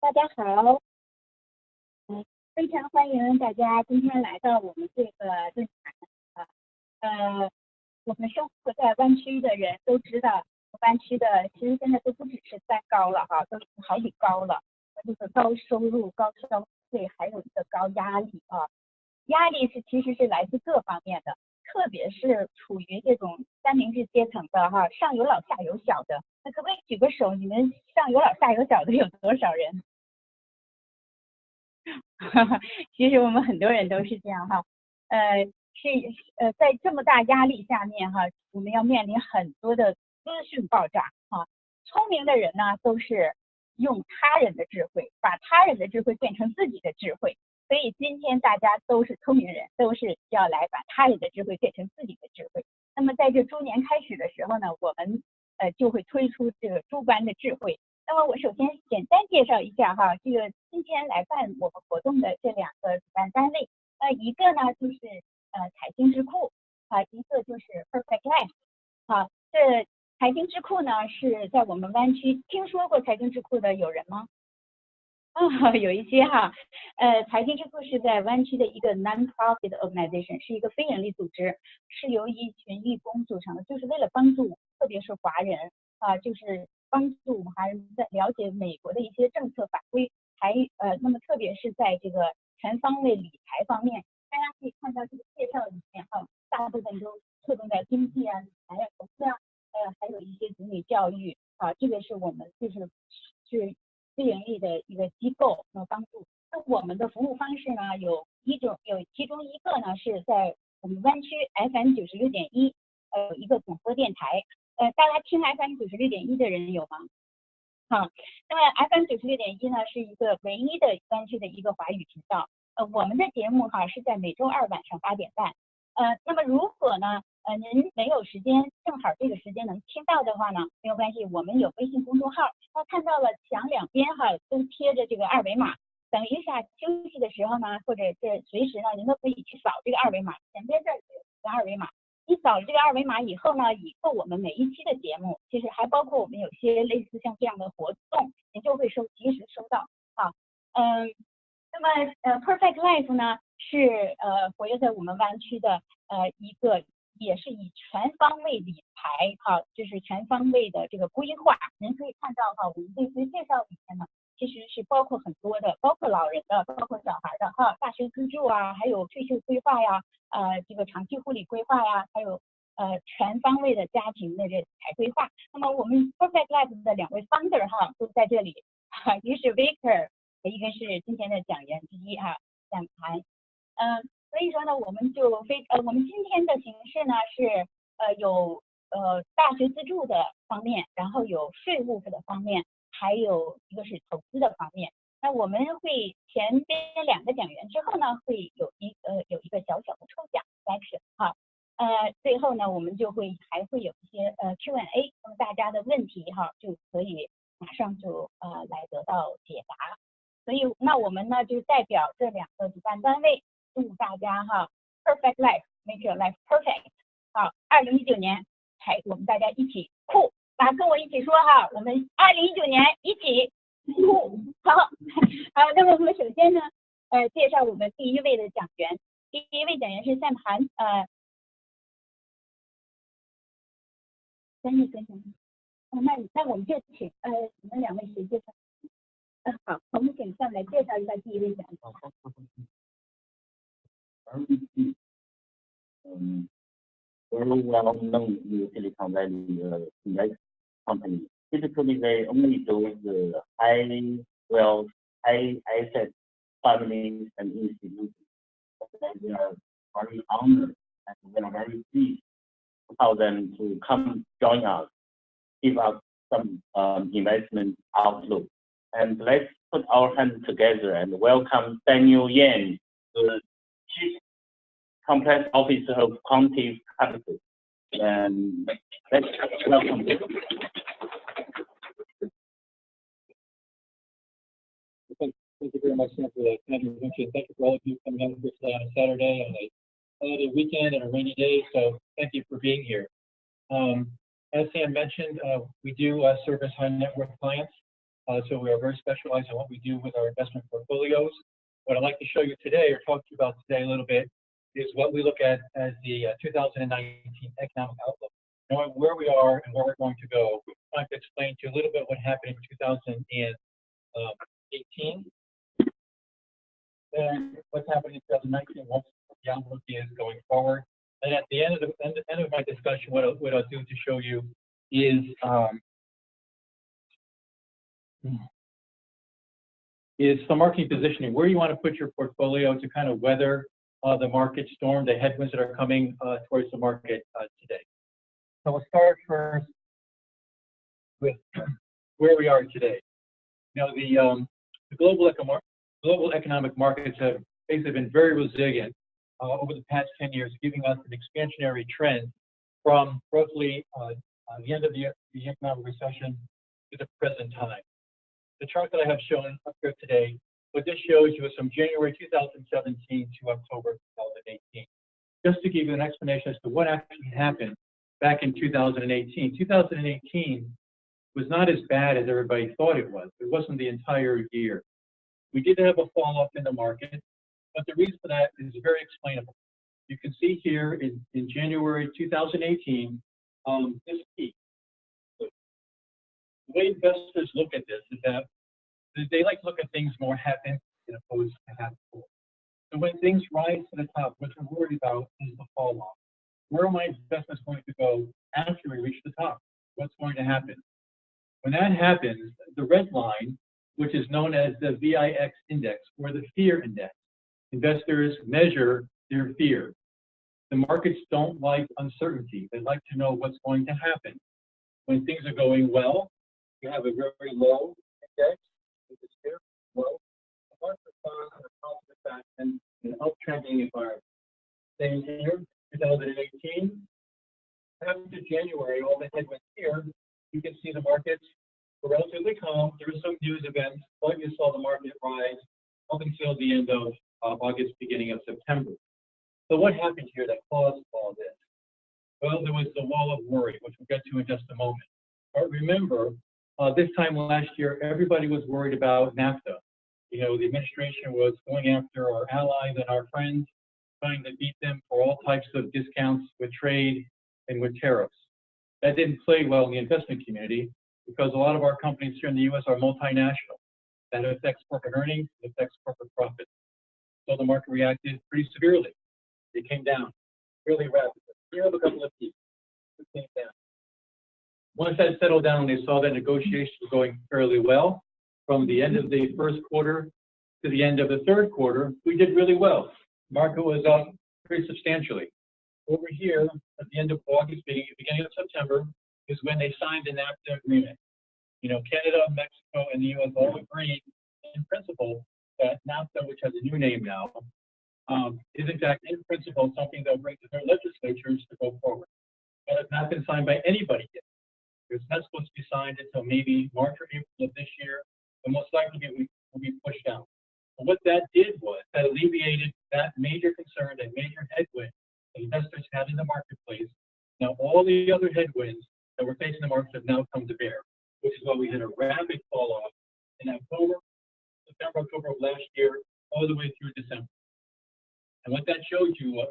大家好，嗯，非常欢迎大家今天来到我们这个论坛啊。呃，我们生活在湾区的人都知道，湾区的其实现在都不只是三高了哈，都是好几高了，就是高收入、高消费，还有一个高压力啊。压力其实是来自各方面的，特别是处于这种三明治阶层的哈，上有老下有小的。那可不可以举个手？你们上有老下有小的有多少人？其实我们很多人都是这样哈，是在这么大压力下面哈，我们要面临很多的资讯爆炸哈。聪明的人呢，都是用他人的智慧，把他人的智慧变成自己的智慧。所以今天大家都是聪明人，都是要来把他人的智慧变成自己的智慧。那么在这猪年开始的时候呢，我们就会推出这个猪般的智慧。那么我首先简单介绍一下哈，这个今天来办我们活动的这两个主办单位，一个呢就是财经智库啊，一个就是 Perfect Life 啊。这财经智库呢是在我们湾区，听说过财经智库的有人吗？有一些哈，财经智库是在湾区的一个 non-profit organization，是一个非营利组织，是由一群义工组成的，就是为了帮助，特别是华人啊，就是帮助我们华人在了解美国的一些政策法规，那么特别是在这个全方位理财方面，大家可以看到这个介绍里面哈，大部分都侧重在经济啊、理财啊、投资啊，还有一些子女教育啊，这个是我们是非盈利的一个机构帮助。那我们的服务方式呢，有其中一个呢是在我们湾区 FM 96.1，有一个广播电台。大家听 FM 96.1的人有吗？好，那么 FM 96.1呢是一个唯一的湾区的一个华语频道。我们的节目哈是在每周二晚上8点半。那么如果呢您没有时间，正好这个时间能听到的话呢，没有关系，我们有微信公众号，那看到了墙两边哈都贴着这个二维码，等一下休息的时候呢，或者是随时呢，您都可以去扫这个二维码，前边这儿有个二维码。你扫了这个二维码以后呢，以后我们每一期的节目，其实还包括我们有些类似像这样的活动，您就会及时收到啊。那么Perfect Life 呢是活跃在我们湾区的一个，也是以全方位理财哈，就是全方位的这个规划。您可以看到哈，我们这些介绍里面呢，其实是包括很多的，包括老人的，包括小孩的哈，大学资助啊，还有退休规划呀，这个长期护理规划呀，还有全方位的家庭的这财规划。那么我们 Perfect Life 的两位 founder 哈都在这里，一个是 Victor，一个是今天的讲员之一哈，讲盘。所以说呢，我们今天的形式呢是有大学资助的方面，然后有税务的方面，还有一个是投资的方面。那我们会前边两个讲员之后呢，会有一个小小的抽奖 section 哈。最后呢，我们还会有一些Q&A， 那么大家的问题哈就可以马上就来得到解答。所以那我们呢就代表这两个主办单位，祝大家哈 Perfect Life Make Your Life Perfect。好，2019年我们大家一起酷，跟我一起说哈，我们2019年一起酷。好，那么我们首先呢介绍我们第一位的讲员，第一位讲员是赛盘3位分享。那我们就请你们两位谁介绍？好，我们请上来介绍一下第一位讲员。Very well known in the Silicon Valley index company. Typically, they only do the high wealth, high asset families and institutions. We are very honored and we are very pleased to allow them to come join us, give us some investment outlook. And let's put our hands together and welcome Daniel Yan, the Chief Complex Officer of Quantitative Capital. And let's welcome him. Thank you very much, Sam, for the kind introduction. Thank you for all of you coming out here today on a Saturday and a holiday weekend and a rainy day. So thank you for being here. As Sam mentioned, we do service high net worth clients. So we are very specialized in what we do with our investment portfolios. What I'd like to show you today, or talk to you about today a little bit, is what we look at as the 2019 economic outlook. Knowing where we are and where we're going to go, I'm trying to explain to you a little bit what happened in 2018 and what's happening in 2019, what the outlook is going forward. And at the end of my discussion, what I'll do to show you is some market positioning, where you want to put your portfolio to kind of weather the market storm, the headwinds that are coming towards the market today. So we'll start first with where we are today. You know, the global economic markets have basically been very resilient over the past 10 years, giving us an expansionary trend from roughly the end of the economic recession to the present time. The chart that I have shown up here today, what this shows you is from January 2017 to October 2018. Just to give you an explanation as to what actually happened back in 2018. 2018 was not as bad as everybody thought it was. It wasn't the entire year. We did have a fall off in the market, but the reason for that is very explainable. You can see here in January 2018, this peak. The way investors look at this is that they like to look at things more half empty as opposed to half full. So when things rise to the top, what you're worried about is the fall off. Where are my investments going to go after we reach the top? What's going to happen? When that happens, the red line, which is known as the VIX index or the fear index, investors measure their fear. The markets don't like uncertainty. They like to know what's going to happen. When things are going well, you have a very low index, which is here, low. The market responds in a positive fashion in an uptrending environment. Same here, 2018. After January, all the headwinds here, you can see the markets were relatively calm. There were some news events, but you saw the market rise up until the end of August, beginning of September. So what happened here that caused all this? Well, there was the wall of worry, which we'll get to in just a moment. But remember, this time last year, everybody was worried about NAFTA. You know, the administration was going after our allies and our friends, trying to beat them for all types of discounts with trade and with tariffs. That didn't play well in the investment community because a lot of our companies here in the U.S. are multinational. That affects corporate earnings, it affects corporate profits. So the market reacted pretty severely. It came down really rapidly. You have a couple of peaks. It came down. Once that settled down, they saw that negotiations were going fairly well. From the end of the first quarter to the end of the third quarter, we did really well. Market was up pretty substantially. Over here, at the end of August, beginning of September, is when they signed the NAFTA agreement. You know, Canada, Mexico, and the U.S. all agreed in principle that NAFTA, which has a new name now, is in fact in principle something they'll bring to their legislatures to go forward. But it's not been signed by anybody yet. It's not supposed to be signed until maybe March or April of this year, but most likely it will be pushed out. And what that did was that alleviated that major concern, that major headwind that investors had in the marketplace. Now all the other headwinds that were facing the markets have now come to bear, which is why we had a rapid fall off in September, October of last year, all the way through December. And what that showed you, what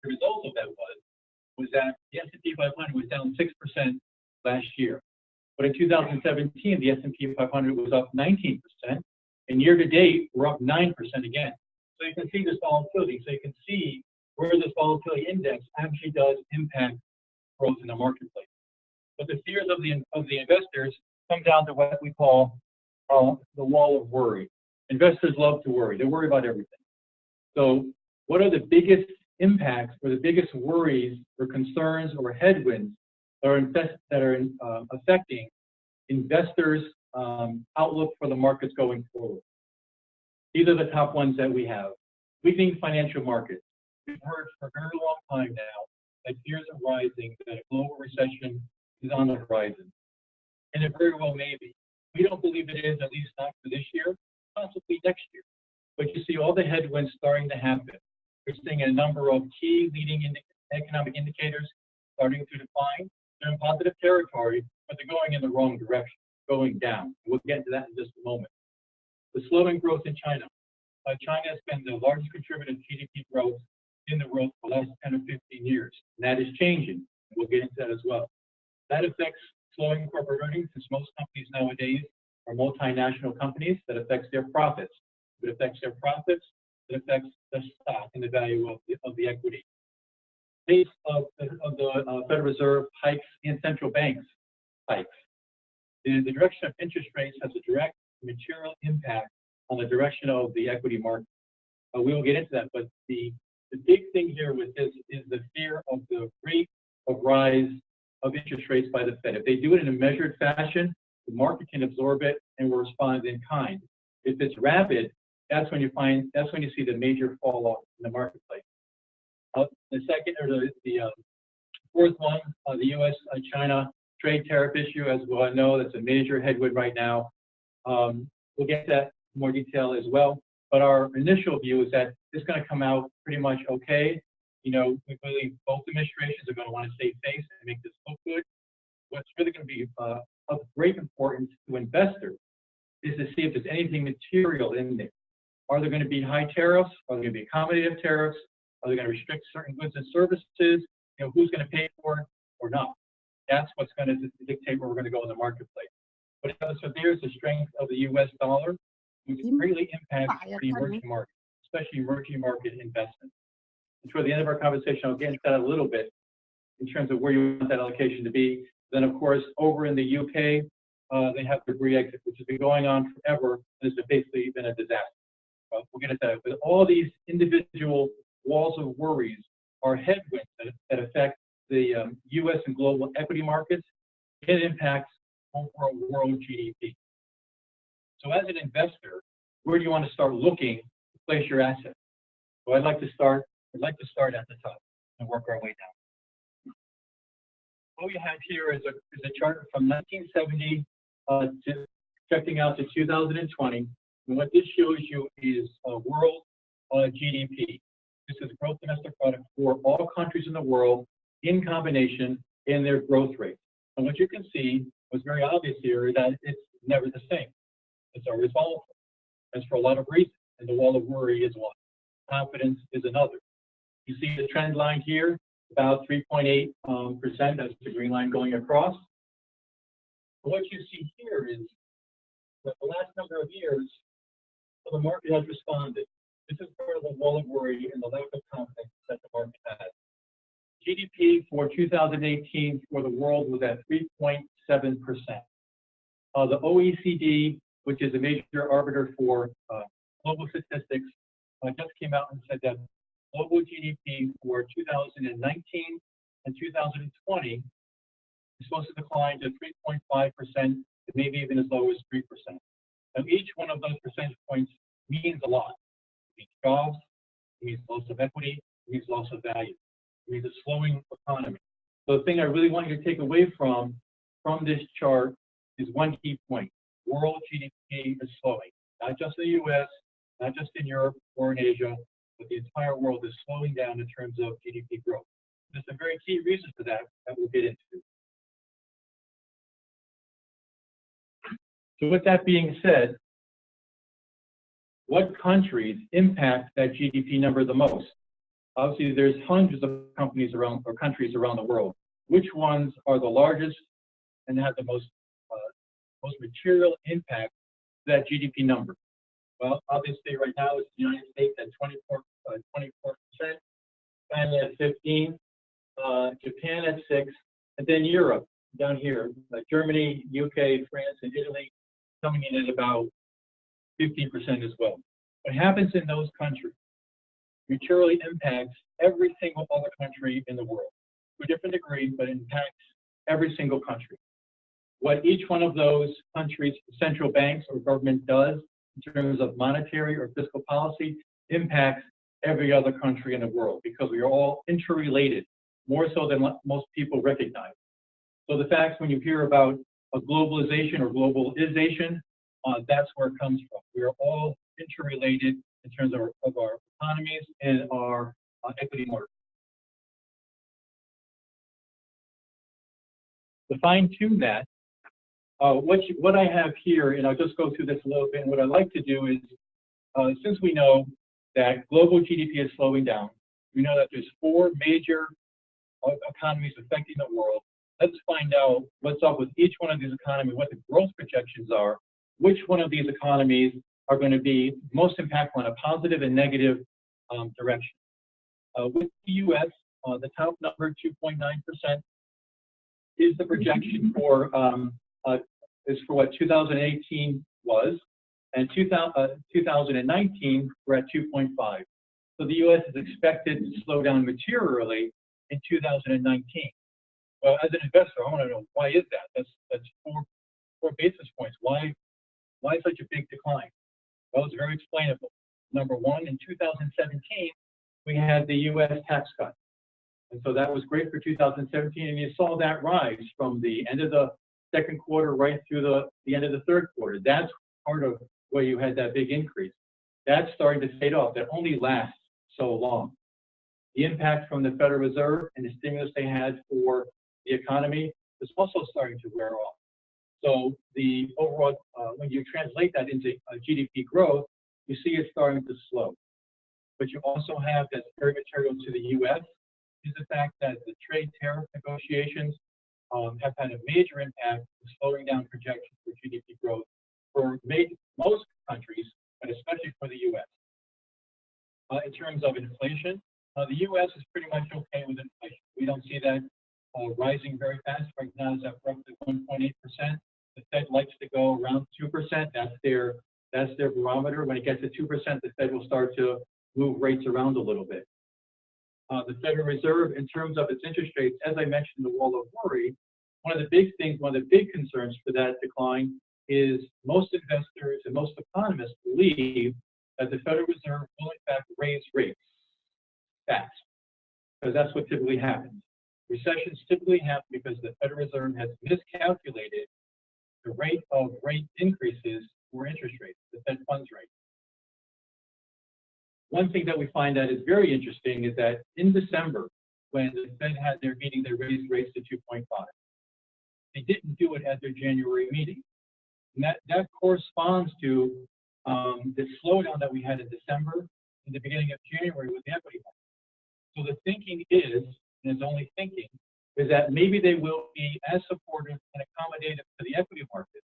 the result of that was that the S&P 500 was down 6% last year. But in 2017, the S&P 500 was up 19%, and year to date, we're up 9% again. So you can see this volatility. So you can see where this volatility index actually does impact growth in the marketplace. But the fears of the investors come down to what we call the wall of worry. Investors love to worry. They worry about everything. So what are the biggest impacts or the biggest worries or concerns or headwinds that are affecting investors' outlook for the markets going forward? These are the top ones that we have. Weakening financial markets. We've heard for a very long time now that fears are rising, that a global recession is on the horizon. And it very well may be. We don't believe it is, at least not for this year, possibly next year. But you see all the headwinds starting to happen. We're seeing a number of key leading economic indicators starting to decline. They're in positive territory, but they're going in the wrong direction. going down. We'll get into that in just a moment. The slowing growth in China. China has been the largest contributor to GDP growth in the world for the last 10 or 15 years. And that is changing. We'll get into that as well. That affects slowing corporate earnings, since most companies nowadays are multinational companies. That affects their profits. If it affects their profits, it affects the stock and the value of the equity. Pace of the Federal Reserve hikes and central banks hikes. The direction of interest rates has a direct material impact on the direction of the equity market. We will get into that, but the big thing here with this is the fear of the rate of rise of interest rates by the Fed. If they do it in a measured fashion, the market can absorb it and will respond in kind. If it's rapid, that's when you see the major fall off in the marketplace. The second, or the fourth one, the U.S.-China trade tariff issue, as we all know, that's a major headwind right now. We'll get to that in more detail as well. But our initial view is that it's going to come out pretty much okay. You know, we believe both administrations are going to want to save face and make this look good. What's really going to be of great importance to investors is to see if there's anything material in there. Are there going to be high tariffs? Are there going to be accommodative tariffs? Are they going to restrict certain goods and services? You know, who's going to pay for it or not? That's what's going to dictate where we're going to go in the marketplace. But so there's the strength of the U.S. dollar, which greatly impacts the emerging market, especially emerging market investments. And toward the end of our conversation, I'll get into that a little bit in terms of where you want that allocation to be. Then, of course, over in the UK, they have the Brexit, which has been going on forever, and it's basically been a disaster. We'll get into that. But all these individual walls of worries are headwinds that affect the U.S. and global equity markets. It impacts overall world GDP. So as an investor, where do you want to start looking to place your assets? So I'd like to start at the top and work our way down. What we have here is a chart from 1970 to projecting out to 2020. And what this shows you is world GDP. This is gross domestic product for all countries in the world in combination in their growth rate. And what you can see was very obvious here that it's never the same. It's always volatile. That's for a lot of reasons. And the wall of worry is one. Confidence is another. You see the trend line here, about 3.8%. That's the green line going across. But what you see here is that the last number of years, the market has responded. This is part of the wall of worry and the lack of confidence that the market has. GDP for 2018 for the world was at 3.7%. The OECD, which is a major arbiter for global statistics, just came out and said that global GDP for 2019 and 2020 is supposed to decline to 3.5%, and maybe even as low as 3%. Now, each one of those percentage points means a lot. It means jobs, it means loss of equity, it means loss of value, it means a slowing economy. So the thing I really want you to take away from this chart is one key point. World GDP is slowing, not just in the US, not just in Europe or in Asia, but the entire world is slowing down in terms of GDP growth. There's some very key reasons for that we'll get into. So with that being said, what countries impact that GDP number the most? Obviously, there's hundreds of companies around or countries around the world. Which ones are the largest and have the most material impact to that GDP number? Well, obviously, right now it's the United States at 24%, China at 15%, Japan at 6%, and then Europe down here, Germany, UK, France, and Italy coming in at about 15% as well. What happens in those countries materially impacts every single other country in the world to a different degree, but impacts every single country. What each one of those countries' central banks or government does in terms of monetary or fiscal policy impacts every other country in the world because we are all interrelated, more so than most people recognize. So the facts when you hear about a globalization or globalization, that's where it comes from. We are all interrelated in terms of our economies and our equity market. To fine-tune that, what I have here, and I'll just go through this a little bit. And what I like to do is, since we know that global GDP is slowing down, we know that there's 4 major economies affecting the world. Let's find out what's up with each one of these economies, what the growth projections are, which one of these economies are going to be most impactful in a positive and negative direction. With the U.S., the top number, 2.9%, is the projection for what 2018 was, and 2019 we're at 2.5. So the U.S. is expected to slow down materially in 2019. Well, as an investor, I want to know, why is that? That's four basis points. Why such a big decline? Well, it's very explainable. Number one, in 2017, we had the U.S. tax cut. And so that was great for 2017, and you saw that rise from the end of the second quarter right through the end of the third quarter. That's part of where you had that big increase. That's starting to fade off. That only lasts so long. The impact from the Federal Reserve and the stimulus they had for the economy is also starting to wear off. So the overall, when you translate that into GDP growth, you see it starting to slow. But you also have, that's very material to the U.S., is the fact that the trade tariff negotiations have had a major impact in slowing down projections for GDP growth for most countries, but especially for the U.S. In terms of inflation, the U.S. is pretty much okay with inflation. We don't see that rising very fast. Right now it's at roughly 1.8%. The Fed likes to go around 2%. That's their barometer. When it gets to 2%, the Fed will start to move rates around a little bit. The Federal Reserve, in terms of its interest rates, as I mentioned in the wall of worry, one of the big concerns for that decline is most investors and most economists believe that the Federal Reserve will in fact raise rates fast, because that's what typically happens. Recessions typically happen because the Federal Reserve has miscalculated the rate of rate increases for interest rates, the Fed funds rate. One thing that we find that is very interesting is that in December, when the Fed had their meeting, they raised rates to 2.5. They didn't do it at their January meeting. And that corresponds to the slowdown that we had in December and the beginning of January with the equity market. So the thinking is, and it's only thinking, is that maybe they will be as supportive and accommodative to the equity market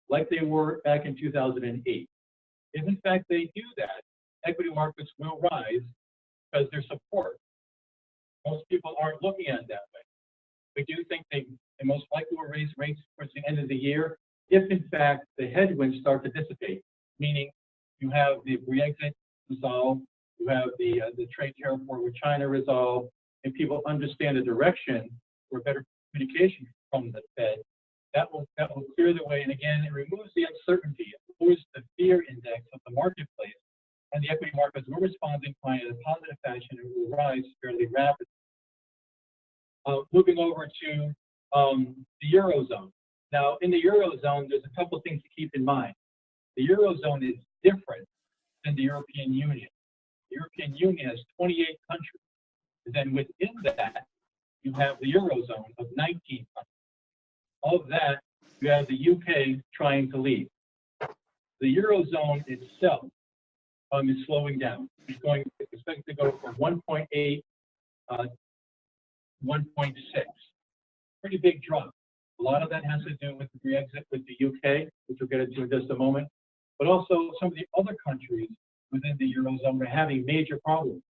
like they were back in 2008. If in fact they do that, equity markets will rise because their support. Most people aren't looking at it that way. We do think they most likely will raise rates towards the end of the year if in fact the headwinds start to dissipate, meaning you have the Brexit resolved, you have the trade tariff war with China resolved, and people understand the direction for better communication from the Fed. That will clear the way, and again, it removes the uncertainty. It lowers the fear index of the marketplace, and the equity markets will respond in kind in a positive fashion and will rise fairly rapidly. Moving over to the Eurozone. Now, in the Eurozone, there's a couple things to keep in mind. The Eurozone is different than the European Union. The European Union has 28 countries. And then within that, you have the Eurozone of 19 countries. Of that, you have the UK trying to leave. The Eurozone itself is slowing down. It's expected to go from 1.8 1.6. Pretty big drop. A lot of that has to do with the Brexit with the UK, which we'll get into in just a moment. But also some of the other countries within the Eurozone are having major problems.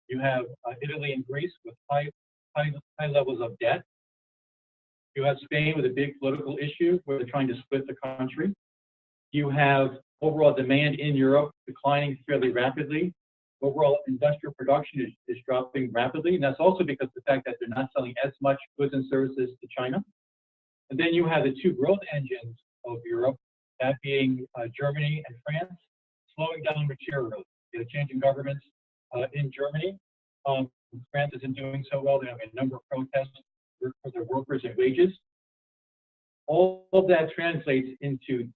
You have Italy and Greece with high levels of debt. You have Spain with a big political issue where they're trying to split the country. You have overall demand in Europe declining fairly rapidly. Overall industrial production is dropping rapidly, and that's also because of the fact that they're not selling as much goods and services to China. And then you have the two growth engines of Europe, that being Germany and France, slowing down materially. You have changing governments in Germany. France isn't doing so well. They have a number of protests for their workers and wages. All of that translates into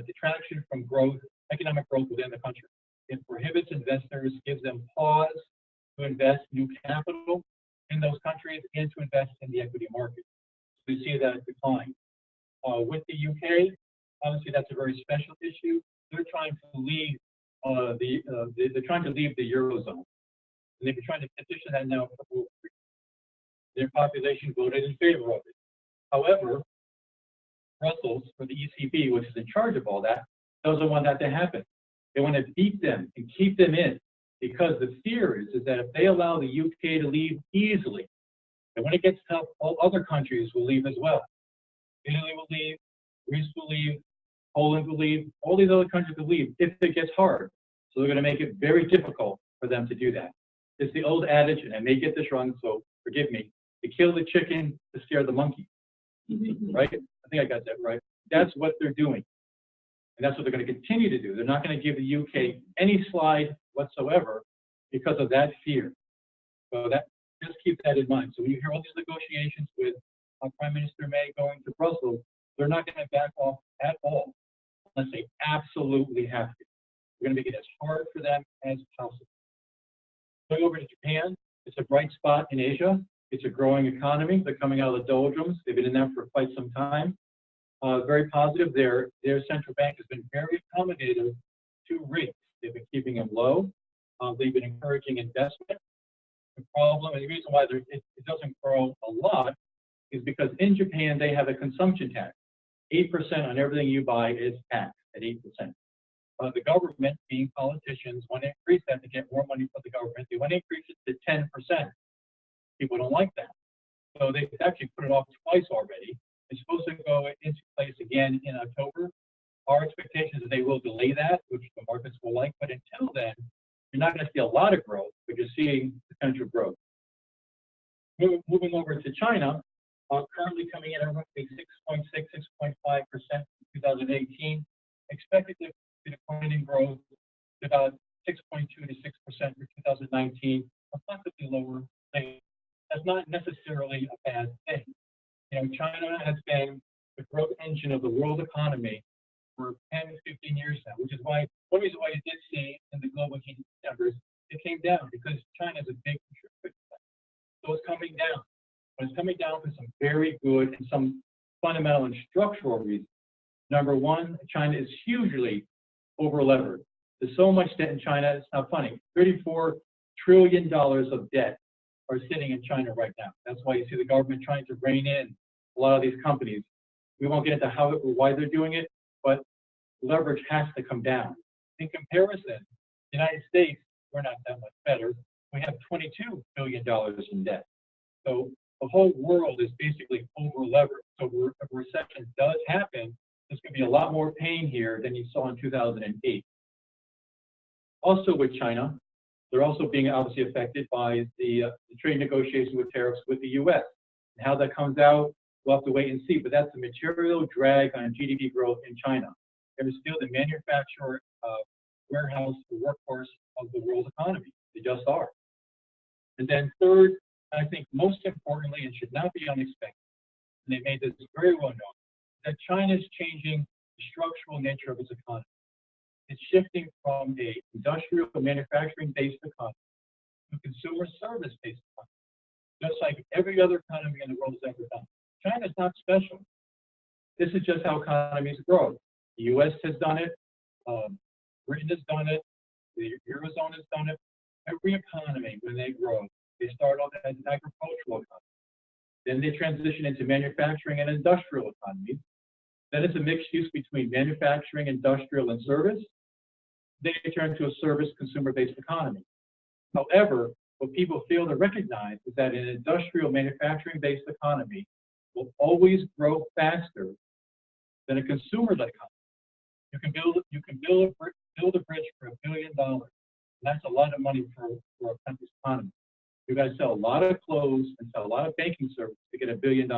detraction from growth, economic growth within the country. It prohibits investors, gives them pause to invest new capital in those countries and to invest in the equity market. So we see that decline. With the UK, obviously that's a very special issue. They're trying to leave they're trying to leave the Eurozone. And they've been trying to petition that now for their population voted in favor of it. However, Brussels, or the ECB, which is in charge of all that, doesn't want that to happen. They want to beat them and keep them in, because the fear is that if they allow the UK to leave easily, and when it gets tough, all other countries will leave as well. Italy will leave, Greece will leave, Poland will leave, all these other countries will leave if it gets hard. So they're going to make it very difficult for them to do that. It's the old adage, and I may get this wrong, so forgive me, to kill the chicken to scare the monkey, right? I think I got that right. That's what they're doing. And that's what they're going to continue to do. They're not going to give the UK any slide whatsoever because of that fear. So that, just keep that in mind. So when you hear all these negotiations with Prime Minister May going to Brussels, they're not going to back off at all unless they absolutely have to. We're going to make it as hard for them as possible. Going over to Japan, it's a bright spot in Asia. It's a growing economy. They're coming out of the doldrums. They've been in that for quite some time. Very positive. Their central bank has been very accommodative to rates. They've been keeping them low. They've been encouraging investment. The problem, and the reason why it doesn't grow a lot, is because in Japan they have a consumption tax. 8% on everything you buy is taxed at 8%. The government, being politicians, want to increase that to get more money for the government. They want to increase it to 10%. People don't like that. So they've actually put it off twice already. It's supposed to go into place again in October. Our expectation is that they will delay that, which the markets will like. But until then, you're not going to see a lot of growth, but you're seeing potential growth. Moving over to China, currently coming in at roughly 6.6, 6.5% in 2018. Expected to be declining growth to about 6.2 to 6% for 2019, or possibly lower. That's not necessarily a bad thing. You know, China has been the growth engine of the world economy for 10 to 15 years now, which is why one reason why you did see in the global GDP numbers, it came down because China is a big contributor to that. So it's coming down. But it's coming down for some very good and some fundamental and structural reasons. Number one, China is hugely over-levered. There's so much debt in China, it's not funny. $34 trillion of debt are sitting in China right now. That's why you see the government trying to rein in a lot of these companies. We won't get into how or why they're doing it, but leverage has to come down. In comparison, the United States, we're not that much better. We have $22 billion in debt. So the whole world is basically over-levered. So if a recession does happen, there's going to be a lot more pain here than you saw in 2008. Also with China, they're also being obviously affected by the trade negotiation with tariffs with the U.S. And how that comes out, we'll have to wait and see. But that's a material drag on GDP growth in China. They're still the manufacturer, warehouse, the workforce of the world economy. They just are. And then third, I think most importantly, and should not be unexpected, and they made this very well known, that China is changing the structural nature of its economy. It's shifting from a industrial manufacturing-based economy to a consumer service-based economy, just like every other economy in the world has ever done. China's not special. This is just how economies grow. The U.S. has done it. Britain has done it. The Eurozone has done it. Every economy, when they grow, they start off as an agricultural economy. Then they transition into manufacturing and industrial economies. Then it's a mixed use between manufacturing, industrial, and service. They turn to a service consumer-based economy. However, what people fail to recognize is that an industrial manufacturing-based economy will always grow faster than a consumer-led economy. You can build a bridge for $1 billion. And that's a lot of money for a country's economy. You've got to sell a lot of clothes and sell a lot of banking services to get $1 billion.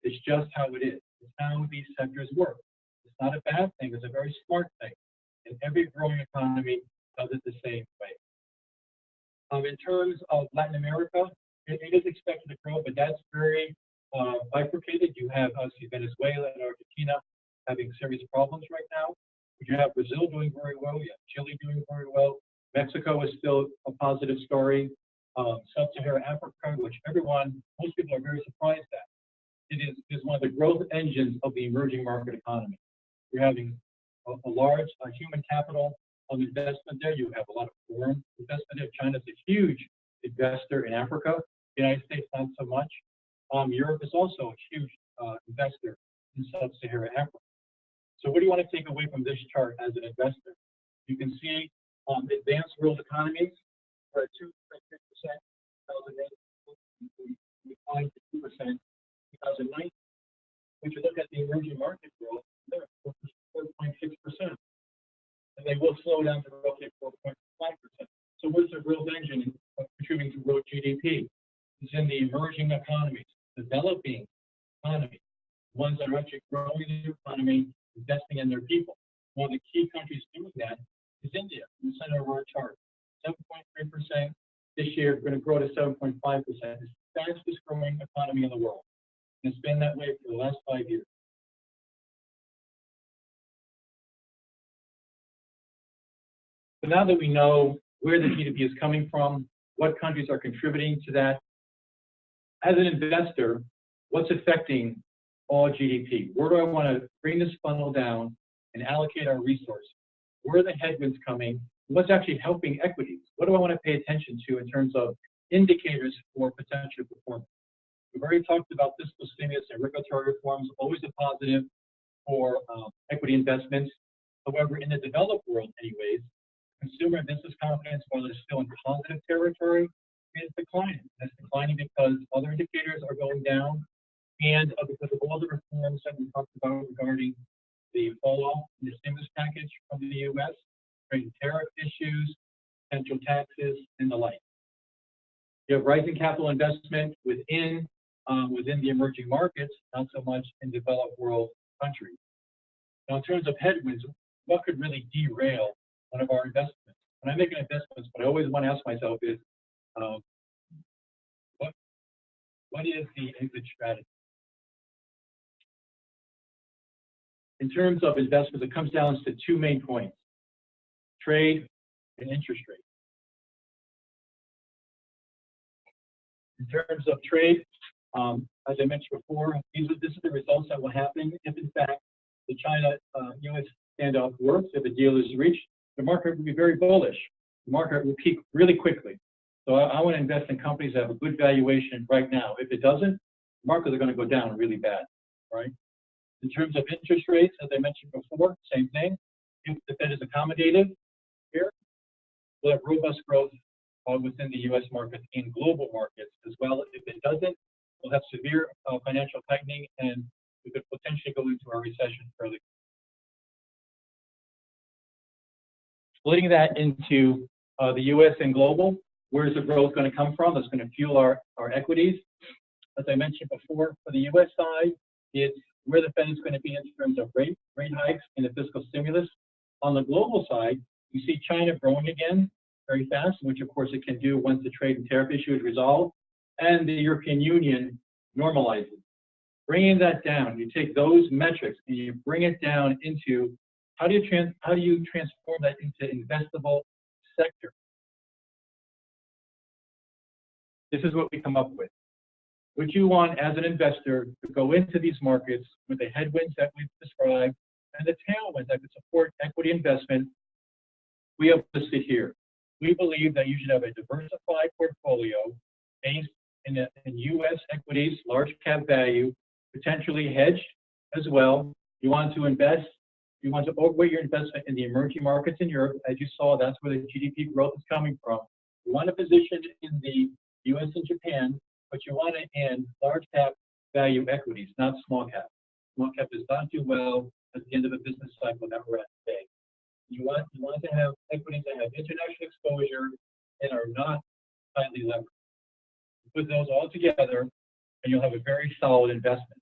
It's just how it is. It's how these sectors work. It's not a bad thing. It's a very smart thing. And every growing economy does it the same way. In terms of Latin America, it is expected to grow, but that's very bifurcated. You have obviously Venezuela and Argentina having serious problems right now. You have Brazil doing very well. You have Chile doing very well. Mexico is still a positive story. Sub-Saharan Africa, which most people are very surprised at. is one of the growth engines of the emerging market economy. You're having a large human capital investment there. You have a lot of foreign investment there. China's a huge investor in Africa. The United States, not so much. Europe is also a huge investor in sub-Saharan Africa. So what do you want to take away from this chart as an investor? You can see advanced world economies are at 2.3%, 2008, declined to 2%, 2009. If you look at the emerging market growth, they're at 4.6%. And they will slow down to roughly 4.5%. So what's the growth engine contributing to world GDP? It's in the emerging economies, developing economies, ones that are actually growing their economy, investing in their people. One of the key countries doing that is India, in the center of our chart. 7.3% this year, going to grow to 7.5%. It's the fastest growing economy in the world. And it's been that way for the last 5 years. So now that we know where the GDP is coming from, what countries are contributing to that, as an investor, what's affecting all GDP? Where do I want to bring this funnel down and allocate our resources? Where are the headwinds coming? What's actually helping equities? What do I want to pay attention to in terms of indicators for potential performance? We've already talked about fiscal stimulus and regulatory reforms, always a positive for equity investments. However, in the developed world anyways, consumer and business confidence, while it's still in positive territory, is declining. That's declining because other indicators are going down and because of all the reforms that we talked about regarding the fall off in the stimulus package from the U.S., trade tariff issues, potential taxes, and the like. You have rising capital investment within the emerging markets, not so much in developed world countries. Now, in terms of headwinds, what could really derail one of our investments? When I make an investment, what I always want to ask myself is, what is the exit strategy? In terms of investments, it comes down to two main points: trade and interest rate. In terms of trade, as I mentioned before, this is the results that will happen if, in fact, the China-U.S. standoff works. If a deal is reached, the market will be very bullish. The market will peak really quickly. So I want to invest in companies that have a good valuation right now. If it doesn't, the markets are going to go down really bad, right? In terms of interest rates, as I mentioned before, same thing. If the Fed is accommodative here, we'll have robust growth within the U.S. markets and global markets as well. If it doesn't, we'll have severe financial tightening, and we could potentially go into a recession fairly. Splitting that into the U.S. and global, where's the growth going to come from? That's going to fuel our equities. As I mentioned before, for the U.S. side, it's where the Fed is going to be in terms of rate hikes and the fiscal stimulus. On the global side, you see China growing again very fast, which of course it can do once the trade and tariff issue is resolved, and the European Union normalizes. Bringing that down, you take those metrics and you bring it down into how do you transform that into investable sector? This is what we come up with. Would you want, as an investor, to go into these markets with the headwinds that we've described and the tailwinds that could support equity investment? We have listed here. We believe that you should have a diversified portfolio based in U.S. equities, large cap value, potentially hedged as well. You want to invest. You want to overweight your investment in the emerging markets in Europe. As you saw, that's where the GDP growth is coming from. You want to position in the U.S. and Japan, but you want it in large cap value equities, not small cap. Small cap does not do well at the end of a business cycle that we're at today. You want to have equities that have international exposure and are not highly leveraged. Put those all together, and you'll have a very solid investment.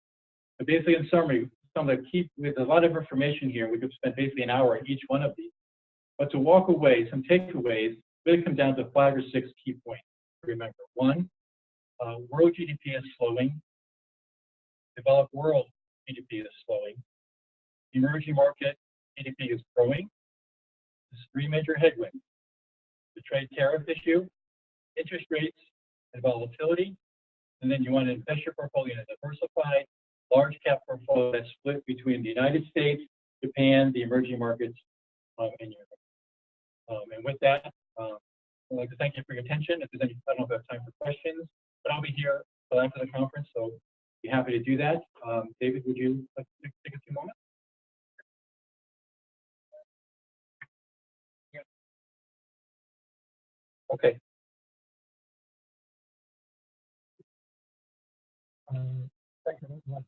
But basically, in summary, there's a lot of information here. We could spend basically an hour on each one of these. But to walk away, some takeaways really come down to 5 or 6 key points to remember. One, world GDP is slowing. Developed world GDP is slowing. Emerging market GDP is growing. There's 3 major headwinds: the trade tariff issue, interest rates, and volatility. And then you want to invest your portfolio in a diversified large cap portfolio that's split between the United States, Japan, the emerging markets, and Europe. And with that, I'd like to thank you for your attention. If there's any, I don't know if I have time for questions, but I'll be here till after the conference, so be happy to do that. David, would you like to take a few moments? Yeah. Okay. Thank you very much.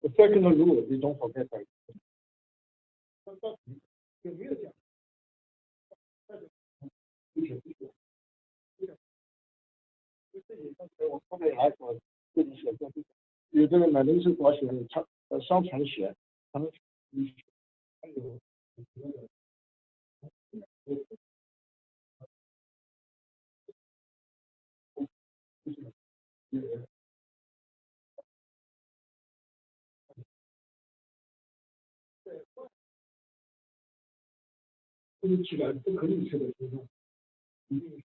The second rule, you don't forget that.我后面来说自己写作，有这个买零食保险、商船险，还有起来不可预测的情况，一定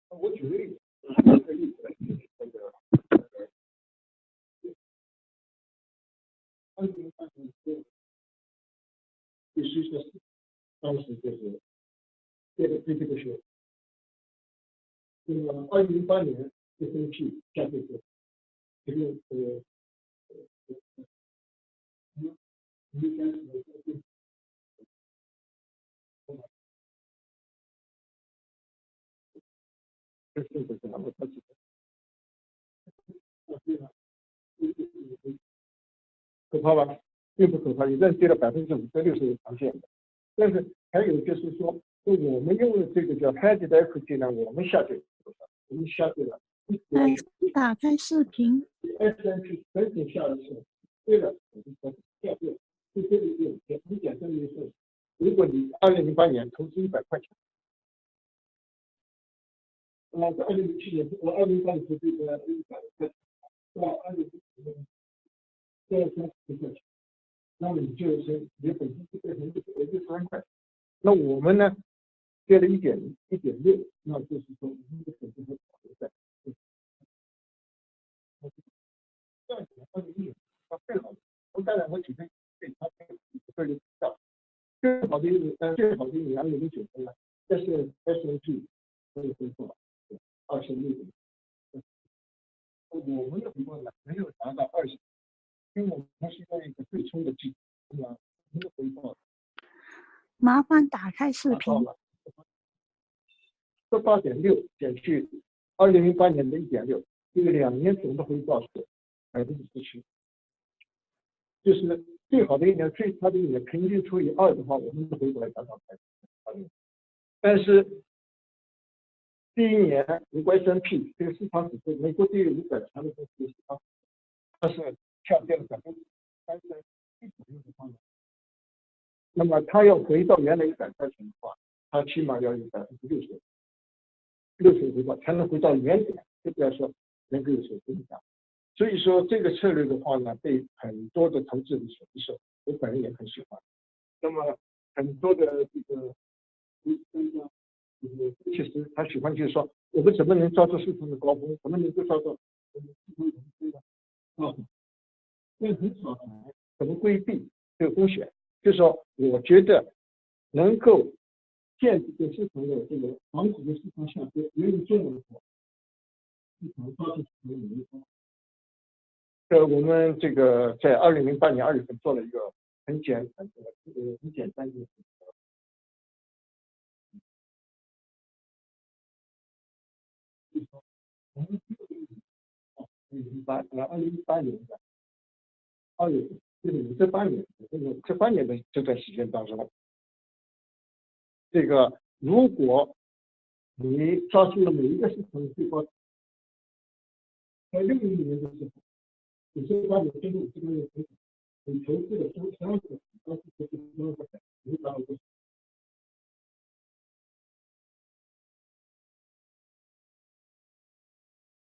我举个例子，必须是当时就是这个是，那么2008年 S&P 下跌的，这个应该是这是咱们自己的，可怕吧？并不可怕，有的人跌了5%，这就是常见的。但是还有就是说，我们用的这个叫 hedge equity 呢，我们下跌多少？我们下跌了。打开视频。S&P 整体下的是对了，下跌，就这个很简单的一个事。如果你2008年投资100块钱，在2007年2008年投资100块钱，到2010年230块钱。那么你就是你的本金就变成63块，那我们呢跌了1.6，那就是说我们的本金还保留在。这样子2010它最好的，我当然我举个对它这个比较最好的一年2009年呢，这是 S&P 可以回报26%，我们的回报呢没有达到20%。因为我们是在一个对冲的基础，那么我们的回报，麻烦打开视频。18.6减去2008年的1.6，这个2年总的回报是17%，就是最好的一年、最差的一年平均除以2的话，我们的回报达到80%。但是第一年如果 S&P 这个市场指数，美国这个500强的公司市场，它是下跌了31%左右的方面，那么它要回到原来100块钱的话，它起码要有60%回报才能回到原点，就不要说能够有所增长。所以说这个策略的话呢，被很多的投资人所接受，我本人也很喜欢。那么很多的这个专家，其实他喜欢就是说，我们怎么能抓住市场的高峰，怎么能够抓住市场的高峰？因为很少谈怎么规避这个风险，就是说，我觉得能够限制这市场的这个防止的市场下跌，没有这样的话，市场抓住市场的没方。我们这个在2008年2月份做了一个很简单的我们2018年的2月份，就是这8年的这段时间当中，这个如果你抓住了每一个市场的最高，在60年的时候，你这8年经过这个月成长，你投资的12%，当时投资12%，你达到多少？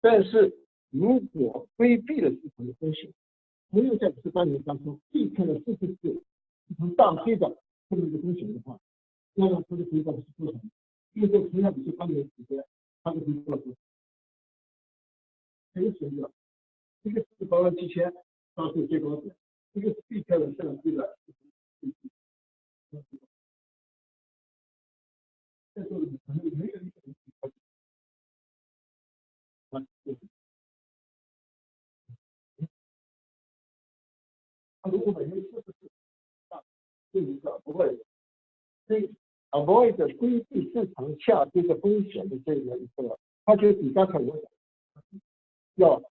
但是如果规避了市场的风险，没有在18年当中避开了44市场大跌的这么一个风险的话，那么它的回报是多少？如果同样的18年时间，它的回报是很显著，这个是87000当时最高点，这个是避开了上跌的。这时候可能没有一个人他如果每年44是一个avoid 规避市场下跌的风险的这个一个，它就比刚才我讲要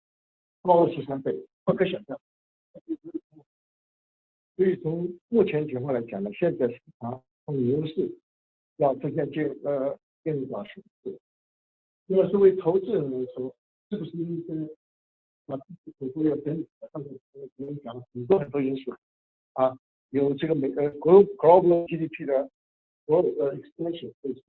高了13倍，不可想象。所以从目前情况来讲呢，现在市场从牛市要逐渐进入到熊市。那么作为投资人来说，是不是应该把自己口头要整理，上次我们讲了很多因素啊，有这个global GDP 的expansion 这些。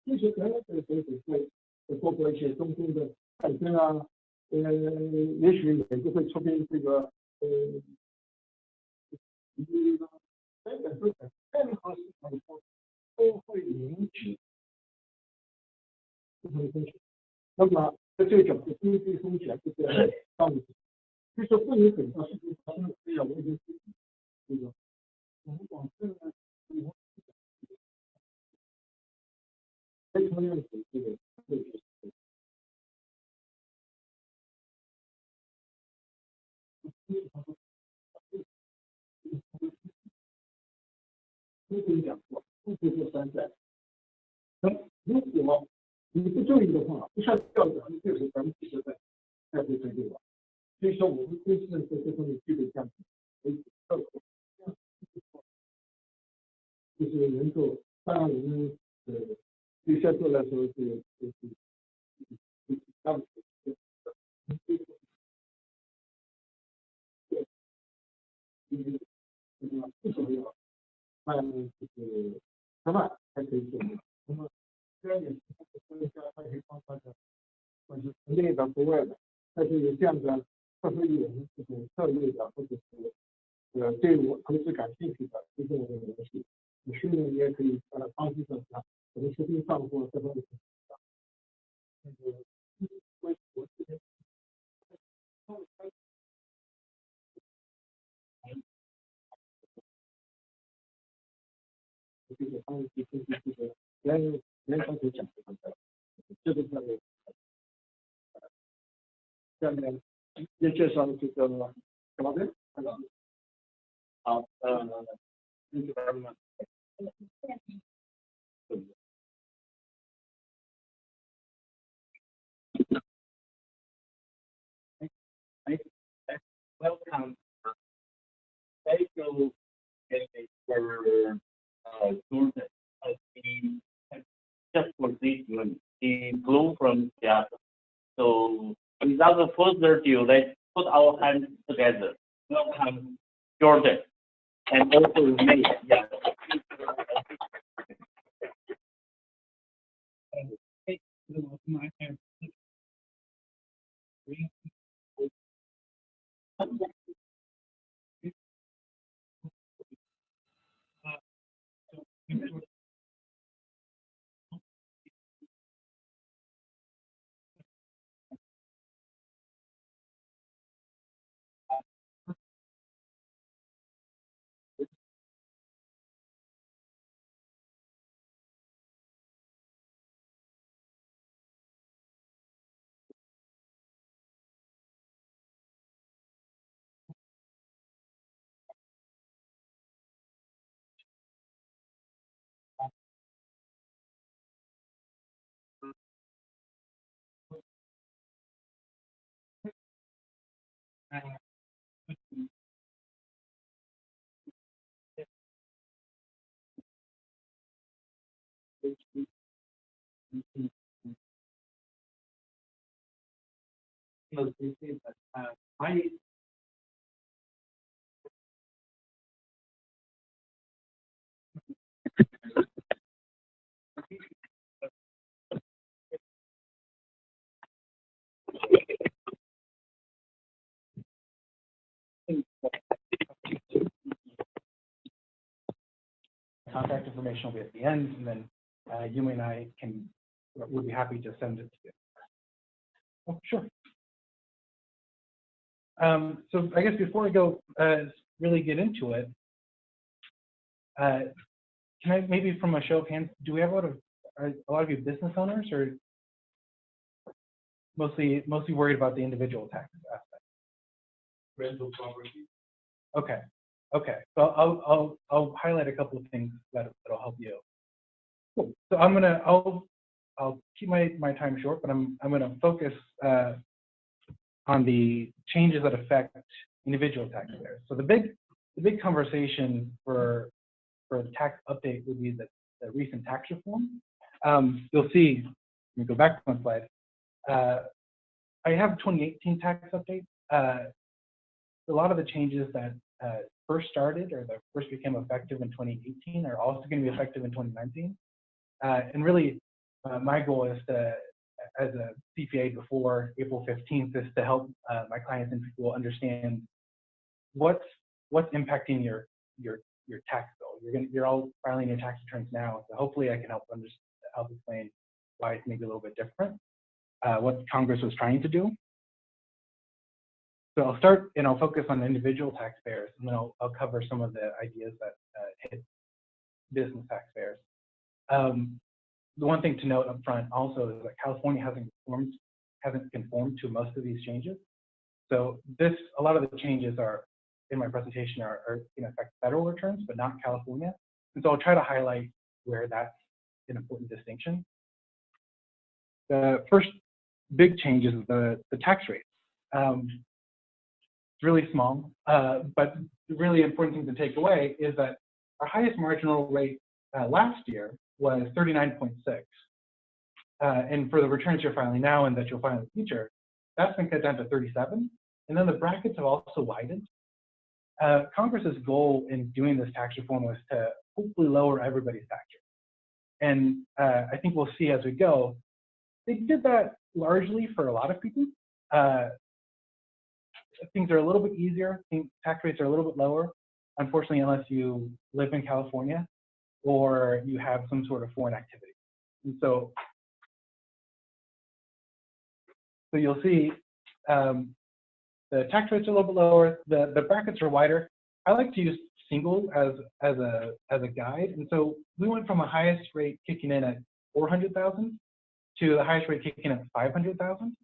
这些原来会包括一些中东的战争啊，也许也就会出现这个等等任何市场都会引起不同的风险。那么在这个角度，经济风险就是道理。就是说不能等到事情发生，这样我已经这个我们广州呢，非常认可这个都跟你讲过，不可做山寨。那如果你不注意的话，一下子掉60%的再会追究了。所以说我们公司在这方面具备这样就是能够，当然我们对销售来说是当至少要按就是10万才可以做。那么虽然也是说一下它也方法的，或者国内的、国外的，但是有这样的特殊于我们这种策略的，或者是对我投资感兴趣的，就是我们的联系。你训练你也可以帮助到他，我们实际上过这方面的。那个我这边这个方面提供这个原刚才讲的这个上面，下面也介绍这个好的，好Thank you very much. Welcome. Thank you for Jordan. Just for this one, he flew from Seattle. So without further ado, let's put our hands together. Welcome, Jordan, and also me. Yeah. My hand. I Contact information will be at the end, and then you and I would be happy to send it to you. Oh, sure. So I guess before I go really get into it, can I maybe from a show of hands, do we have are a lot of you business owners, or mostly worried about the individual tax aspect? rental property. Okay. So I'll highlight a couple of things that'll help you. Cool. So I'll keep my time short, but I'm gonna focus on the changes that affect individual taxpayers. So the big conversation for the tax update would be the recent tax reform. You'll see, let me go back one slide. I have 2018 tax update. A lot of the changes that first started or that first became effective in 2018 are also going to be effective in 2019. And really, my goal is to, as a CPA before April 15th, is to help my clients and people understand what's impacting your tax bill. You're all filing your tax returns now, so hopefully I can help explain why it's maybe a little bit different, what Congress was trying to do. So I'll start and I'll focus on individual taxpayers, and then I'll cover some of the ideas that hit business taxpayers. The one thing to note up front also is that California hasn't conformed to most of these changes. So a lot of the changes are in my presentation are in effect federal returns, but not California. And so I'll try to highlight where that's an important distinction. The first big change is the tax rate. It's really small, but the really important thing to take away is that our highest marginal rate last year was 39.6. And for the returns you're filing now and that you'll file in the future, that's been cut down to 37. And then the brackets have also widened. Congress's goal in doing this tax reform was to hopefully lower everybody's tax rate. And I think we'll see as we go, they did that largely for a lot of people. Things are a little bit easier. Tax rates are a little bit lower, unfortunately, unless you live in California or you have some sort of foreign activity. And so you'll see the tax rates are a little bit lower. The brackets are wider. I like to use single as a guide. And so we went from a highest rate kicking in at 400,000 to the highest rate kicking in at 500,000.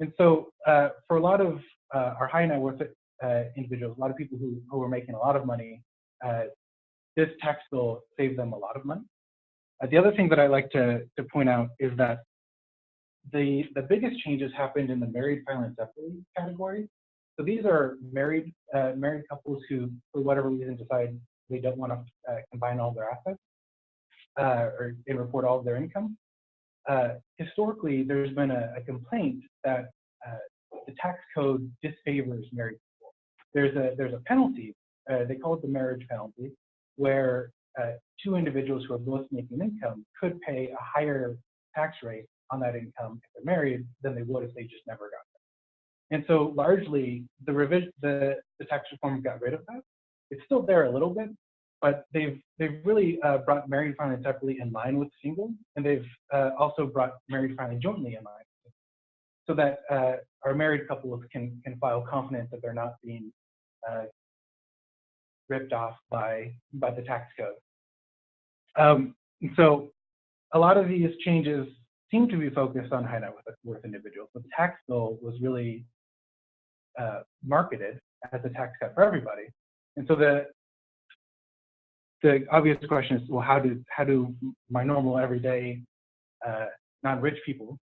And so for a lot of our high net worth individuals, a lot of people who are making a lot of money, this tax bill saved them a lot of money. The other thing that I like to point out is that the biggest changes happened in the married filing separately category. So these are married couples who, for whatever reason, decide they don't want to combine all their assets and report all of their income. Historically, there's been a complaint that the tax code disfavors married people. There's a penalty, they call it the marriage penalty, where two individuals who are both making income could pay a higher tax rate on that income if they're married than they would if they just never got it. And so largely, the tax reform got rid of that. It's still there a little bit, but they've really brought married filing separately in line with single, and they've also brought married filing jointly in line, so that our married couples can file confident that they're not being ripped off by the tax code. So a lot of these changes seem to be focused on high net worth individuals, but the tax bill was really marketed as a tax cut for everybody. And so the obvious question is, well, how do my normal everyday non-rich people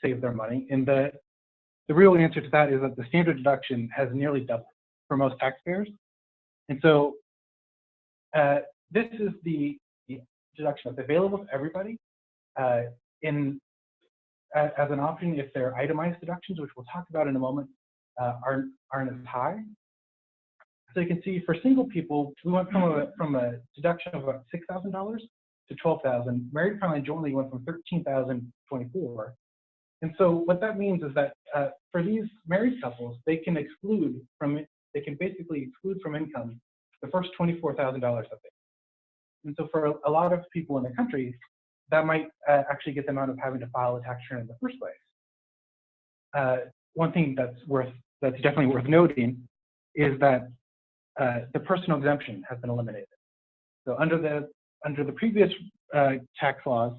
save their money? And the real answer to that is that the standard deduction has nearly doubled for most taxpayers. And so this is the deduction that's available to everybody as an option if their itemized deductions, which we'll talk about in a moment, aren't as high. So you can see for single people, we went from a deduction of about $6,000 to $12,000. Married filing jointly went from $13,000 to $24,000. And so what that means is that for these married couples, they can basically exclude from income the first $24,000 that they. And so for a lot of people in the country, that might actually get them out of having to file a tax return in the first place. One thing that's definitely worth noting is that the personal exemption has been eliminated. So under the previous tax laws,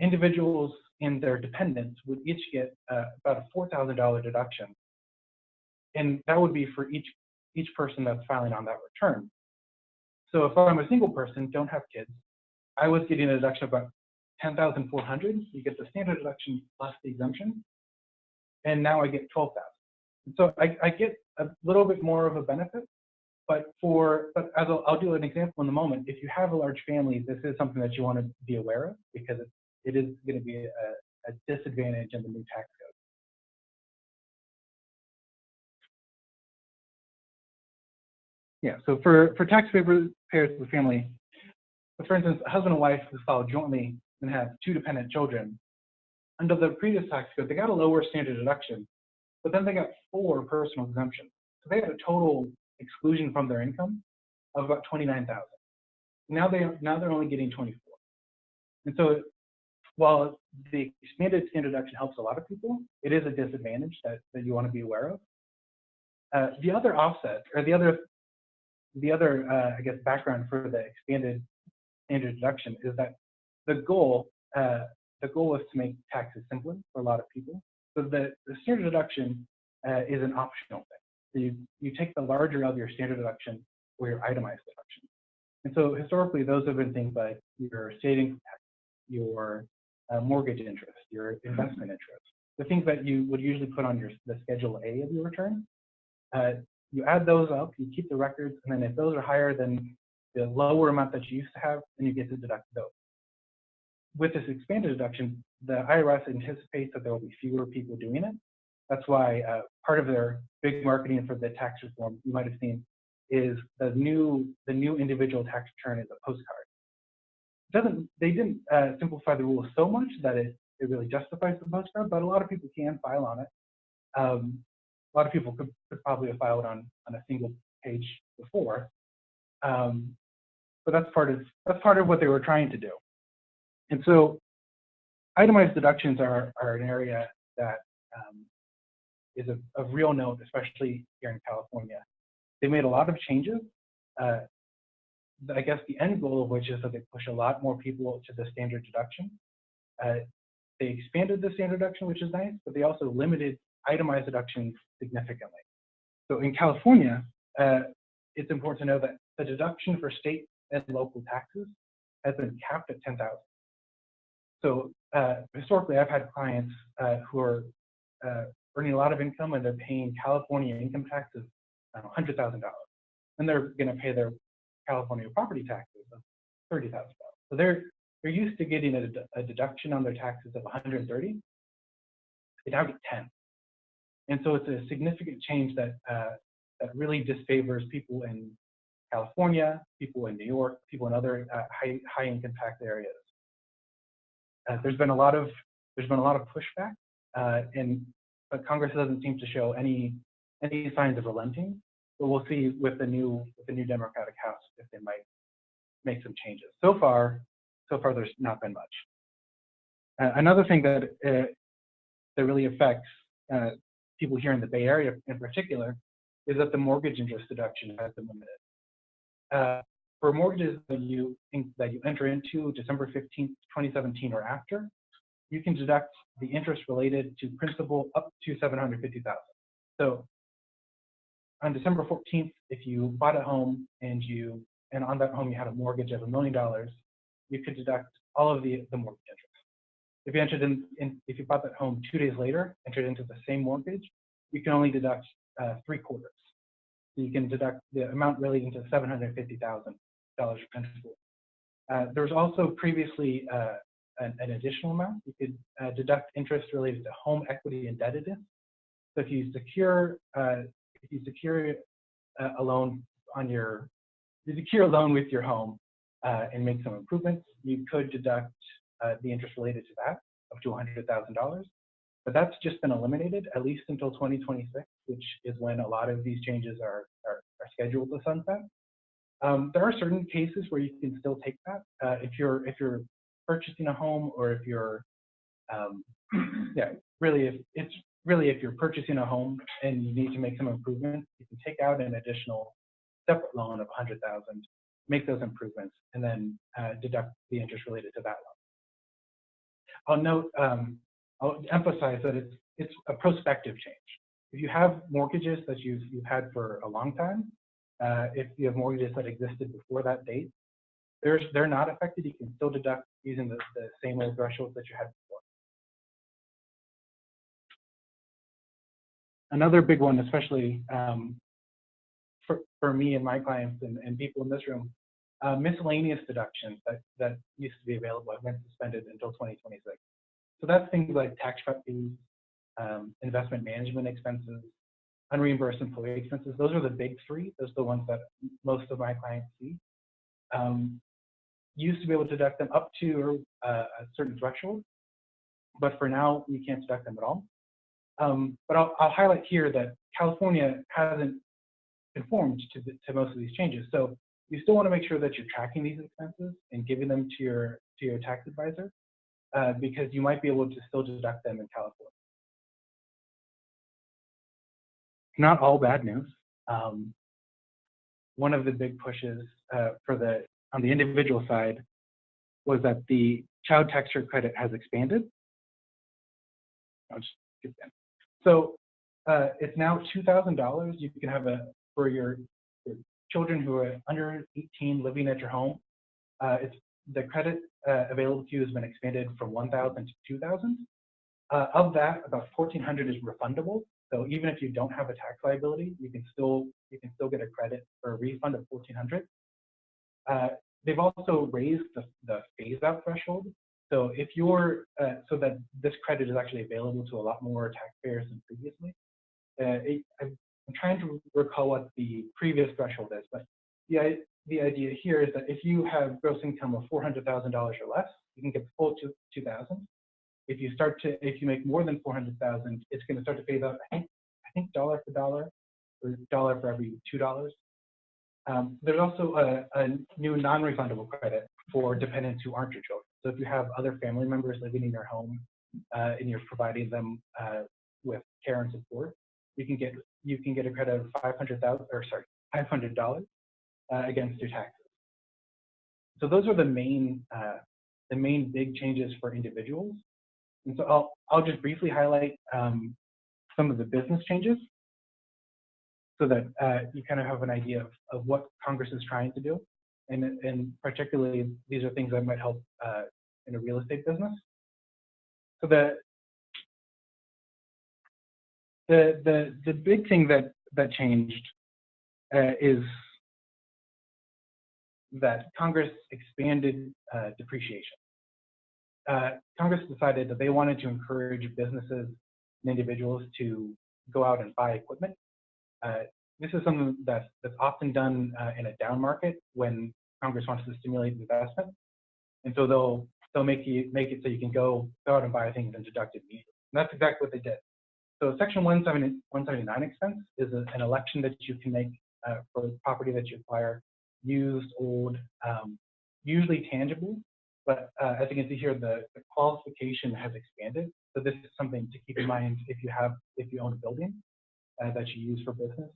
individuals and their dependents would each get about a $4,000 deduction, and that would be for each person that's filing on that return. So if I'm a single person, don't have kids, I was getting a deduction of about $10,400. You get the standard deduction plus the exemption, and now I get $12,000. So I get a little bit more of a benefit, but as I'll do an example in a moment, if you have a large family, this is something that you want to be aware of because it is going to be a disadvantage in the new tax code. Yeah, so for taxpayers with family, for instance, a husband and wife who file jointly and have 2 dependent children, under the previous tax code, they got a lower standard deduction, but then they got 4 personal exemptions. So they had a total exclusion from their income of about $29,000. Now they're only getting 24. And so while the expanded standard deduction helps a lot of people, it is a disadvantage that you want to be aware of. The other offset, or the other I guess background for the expanded standard deduction is that the goal is to make taxes simpler for a lot of people. So the standard deduction is an optional thing. So you take the larger of your standard deduction or your itemized deduction. And so historically, those have been things like your state income tax, your mortgage interest, your investment interest, the things that you would usually put on the Schedule A of your return. You add those up, you keep the records, and then if those are higher than the lower amount that you used to have, then you get to deduct those. With this expanded deduction, the IRS anticipates that there will be fewer people doing it. That's why part of their big marketing for the tax reform you might have seen is the new individual tax return is a postcard. They didn't simplify the rules so much that it really justifies the postcard, but a lot of people can file on it. A lot of people could probably have filed on a single page before, but that's part of what they were trying to do. And so, itemized deductions are an area that is of real note, especially here in California. They made a lot of changes. I guess the end goal of which is that they push a lot more people to the standard deduction. They expanded the standard deduction, which is nice, but they also limited itemized deductions significantly. So in California, it's important to know that the deduction for state and local taxes has been capped at $10,000. So historically, I've had clients who are earning a lot of income and they're paying California income taxes $100,000, and they're going to pay their California property taxes of $30,000. So they're used to getting a deduction on their taxes of $130. They now get $10. And so it's a significant change that really disfavors people in California, people in New York, people in other high income tax areas. There's been a lot of pushback, but Congress doesn't seem to show any signs of relenting. But we'll see with the new Democratic House if they might make some changes. So far there's not been much. Another thing that really affects people here in the Bay Area in particular is that the mortgage interest deduction has been limited. For mortgages that you enter into December 15th, 2017 or after, you can deduct the interest related to principal up to $750,000. So on December 14th, if you bought a home and on that home you had a mortgage of $1 million, you could deduct all of the mortgage interest. If you entered if you bought that home 2 days later, entered into the same mortgage, you can only deduct 3/4. So you can deduct the amount relating to $750,000 principal. There was also previously an additional amount. You could deduct interest related to home equity indebtedness. So if you secure a loan with your home and make some improvements, you could deduct the interest related to that up to $100,000. But that's just been eliminated, at least until 2026, which is when a lot of these changes are scheduled to sunset. There are certain cases where you can still take that. If you're purchasing a home, or if you're if you're purchasing a home and you need to make some improvements, you can take out an additional separate loan of $100,000, make those improvements, and then deduct the interest related to that loan. I'll emphasize that it's a prospective change. If you have mortgages that you've had for a long time, if you have mortgages that existed before that date, they're not affected. You can still deduct using the same old thresholds that you had before. Another big one, especially for me and my clients and people in this room, miscellaneous deductions that used to be available have been suspended until 2026. So that's things like tax prep fees, investment management expenses, unreimbursed employee expenses. Those are the big three. Those are the ones that most of my clients see. Used to be able to deduct them up to a certain threshold, but for now, you can't deduct them at all. But I'll highlight here that California hasn't conformed to most of these changes. So you still want to make sure that you're tracking these expenses and giving them to your tax advisor, because you might be able to still deduct them in California. Not all bad news. One of the big pushes on the individual side was that the child tax credit has expanded. I'll just skip that. So it's now $2,000 you can have for your children who are under 18 living at your home. The credit available to you has been expanded from 1,000 to 2,000. Of that, about 1,400 is refundable. So even if you don't have a tax liability, you can still get a credit or a refund of 1,400. They've also raised the phase-out threshold. So if you're so that this credit is actually available to a lot more taxpayers than previously. I'm trying to recall what the previous threshold is, but the idea here is that if you have gross income of $400,000 or less, you can get the full 2,000. If you make more than 400,000, it's going to start to phase out. I think dollar for dollar, or dollar for every $2. There's also a new non-refundable credit for dependents who aren't your children. So if you have other family members living in your home and you're providing them with care and support, you can get a credit of $500 against your taxes. So those are the main big changes for individuals. And so I'll just briefly highlight some of the business changes so that you kind of have an idea of what Congress is trying to do. And particularly, these are things that might help in a real estate business. So the big thing that changed is that Congress expanded depreciation. Congress decided that they wanted to encourage businesses and individuals to go out and buy equipment. This is something that's often done in a down market when Congress wants to stimulate investment, and so they'll make it so you can go out and buy things and deduct it immediately. And that's exactly what they did. So Section 179 expense is an election that you can make for property that you acquire, used, old, usually tangible. But as you can see here, the qualification has expanded. So this is something to keep in mind if you own a building that you use for business.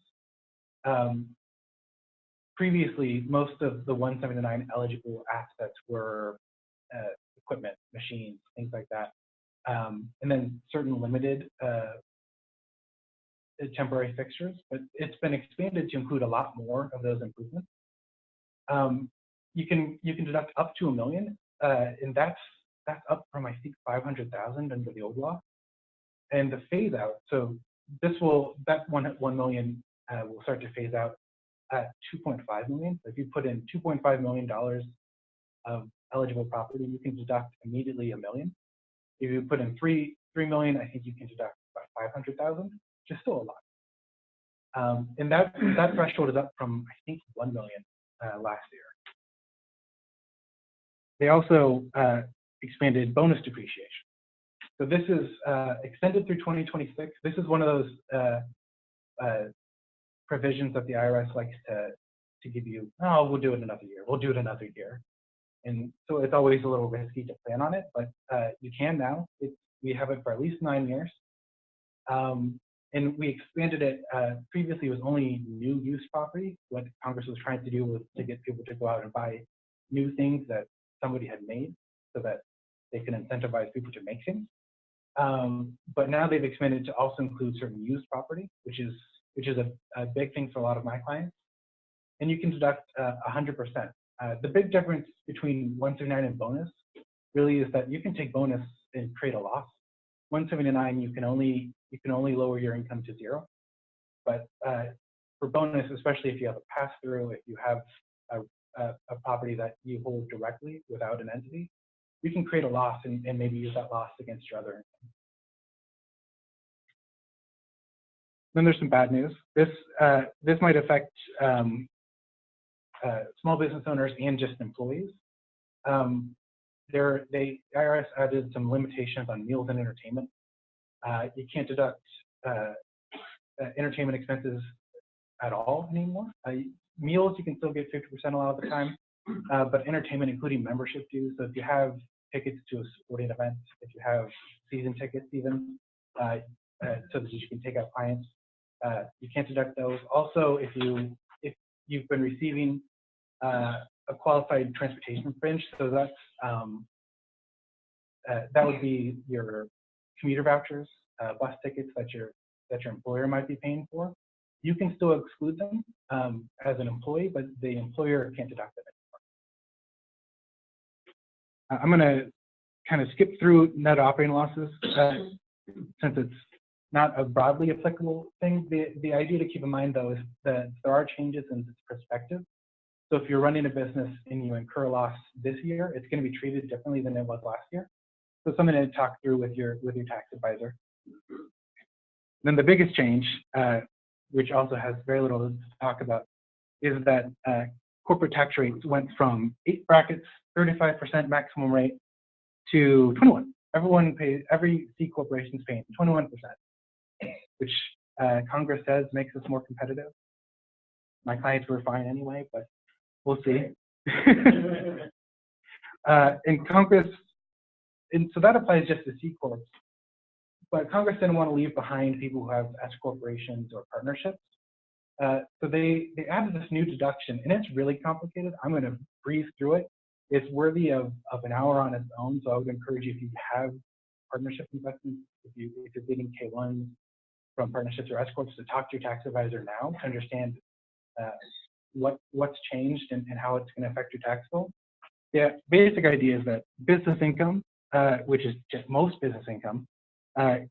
Previously, most of the 179 eligible assets were equipment, machines, things like that, and then certain limited temporary fixtures. But it's been expanded to include a lot more of those improvements. You can deduct up to $1 million. And that's up from, I think, 500,000 under the old law. And the phase out, so that $1 million will start to phase out at $2.5 million. So if you put in $2.5 million of eligible property, you can deduct immediately $1 million. If you put in $3 million, I think you can deduct about 500,000, which is still a lot. And that threshold is up from, I think, 1 million last year. They also expanded bonus depreciation. So this is extended through 2026. This is one of those provisions that the IRS likes to give you. Oh, we'll do it another year. We'll do it another year. And so it's always a little risky to plan on it, but you can now. We have it for at least 9 years. And we expanded it. Previously, it was only new use property. What Congress was trying to do was to get people to go out and buy new things that somebody had made so that they can incentivize people to make things. But now they've expanded to also include certain used property, which is a big thing for a lot of my clients. And you can deduct 100%. The big difference between 179 and bonus really is that you can take bonus and create a loss. 179, you can only lower your income to 0. But for bonus, especially if you have a pass-through, if you have a property that you hold directly without an entity, you can create a loss and maybe use that loss against your other income. Then there's some bad news. This might affect small business owners and just employees. The IRS added some limitations on meals and entertainment. You can't deduct entertainment expenses at all anymore. Meals, you can still get 50% a lot of the time, but entertainment, including membership dues. So if you have tickets to a sporting event, if you have season tickets even, so that you can take out clients, you can't deduct those. Also, if you've been receiving a qualified transportation fringe, so that's that would be your commuter vouchers, bus tickets that your employer might be paying for. You can still exclude them as an employee, but the employer can't deduct them anymore. I'm going to kind of skip through net operating losses since it's not a broadly applicable thing. The idea to keep in mind, though, is that there are changes in its perspective. So if you're running a business and you incur a loss this year, it's going to be treated differently than it was last year. So something to talk through with your tax advisor. Then the biggest change, which also has very little to talk about, is that corporate tax rates went from 8 brackets, 35% maximum rate, to 21. Every C corporation is paying 21%, which Congress says makes us more competitive. My clients were fine anyway, but we'll see. In Congress, and so that applies just to C corps. But Congress didn't want to leave behind people who have S corporations or partnerships. So they added this new deduction, and it's really complicated. I'm going to breeze through it. It's worthy of an hour on its own. So I would encourage you, if you have partnership investments, if you're getting K1s from partnerships or S corps, to talk to your tax advisor now to understand what's changed and how it's going to affect your tax bill. The basic idea is that business income, which is just most business income,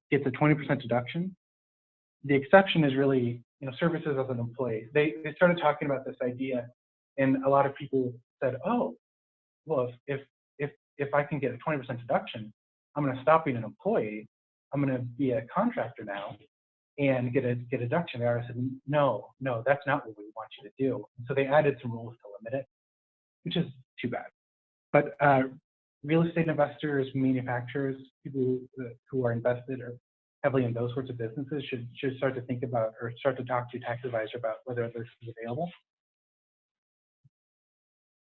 gets a 20% deduction. The exception is really, services as an employee. They started talking about this idea, and a lot of people said, "Oh, well, if I can get a 20% deduction, I'm going to stop being an employee. I'm going to be a contractor now and get a deduction." The IRS said, "No, that's not what we want you to do." And so they added some rules to limit it, which is too bad. But real estate investors, manufacturers, people who are invested or heavily in those sorts of businesses should start to think about, or start to talk to your tax advisor about whether this is available.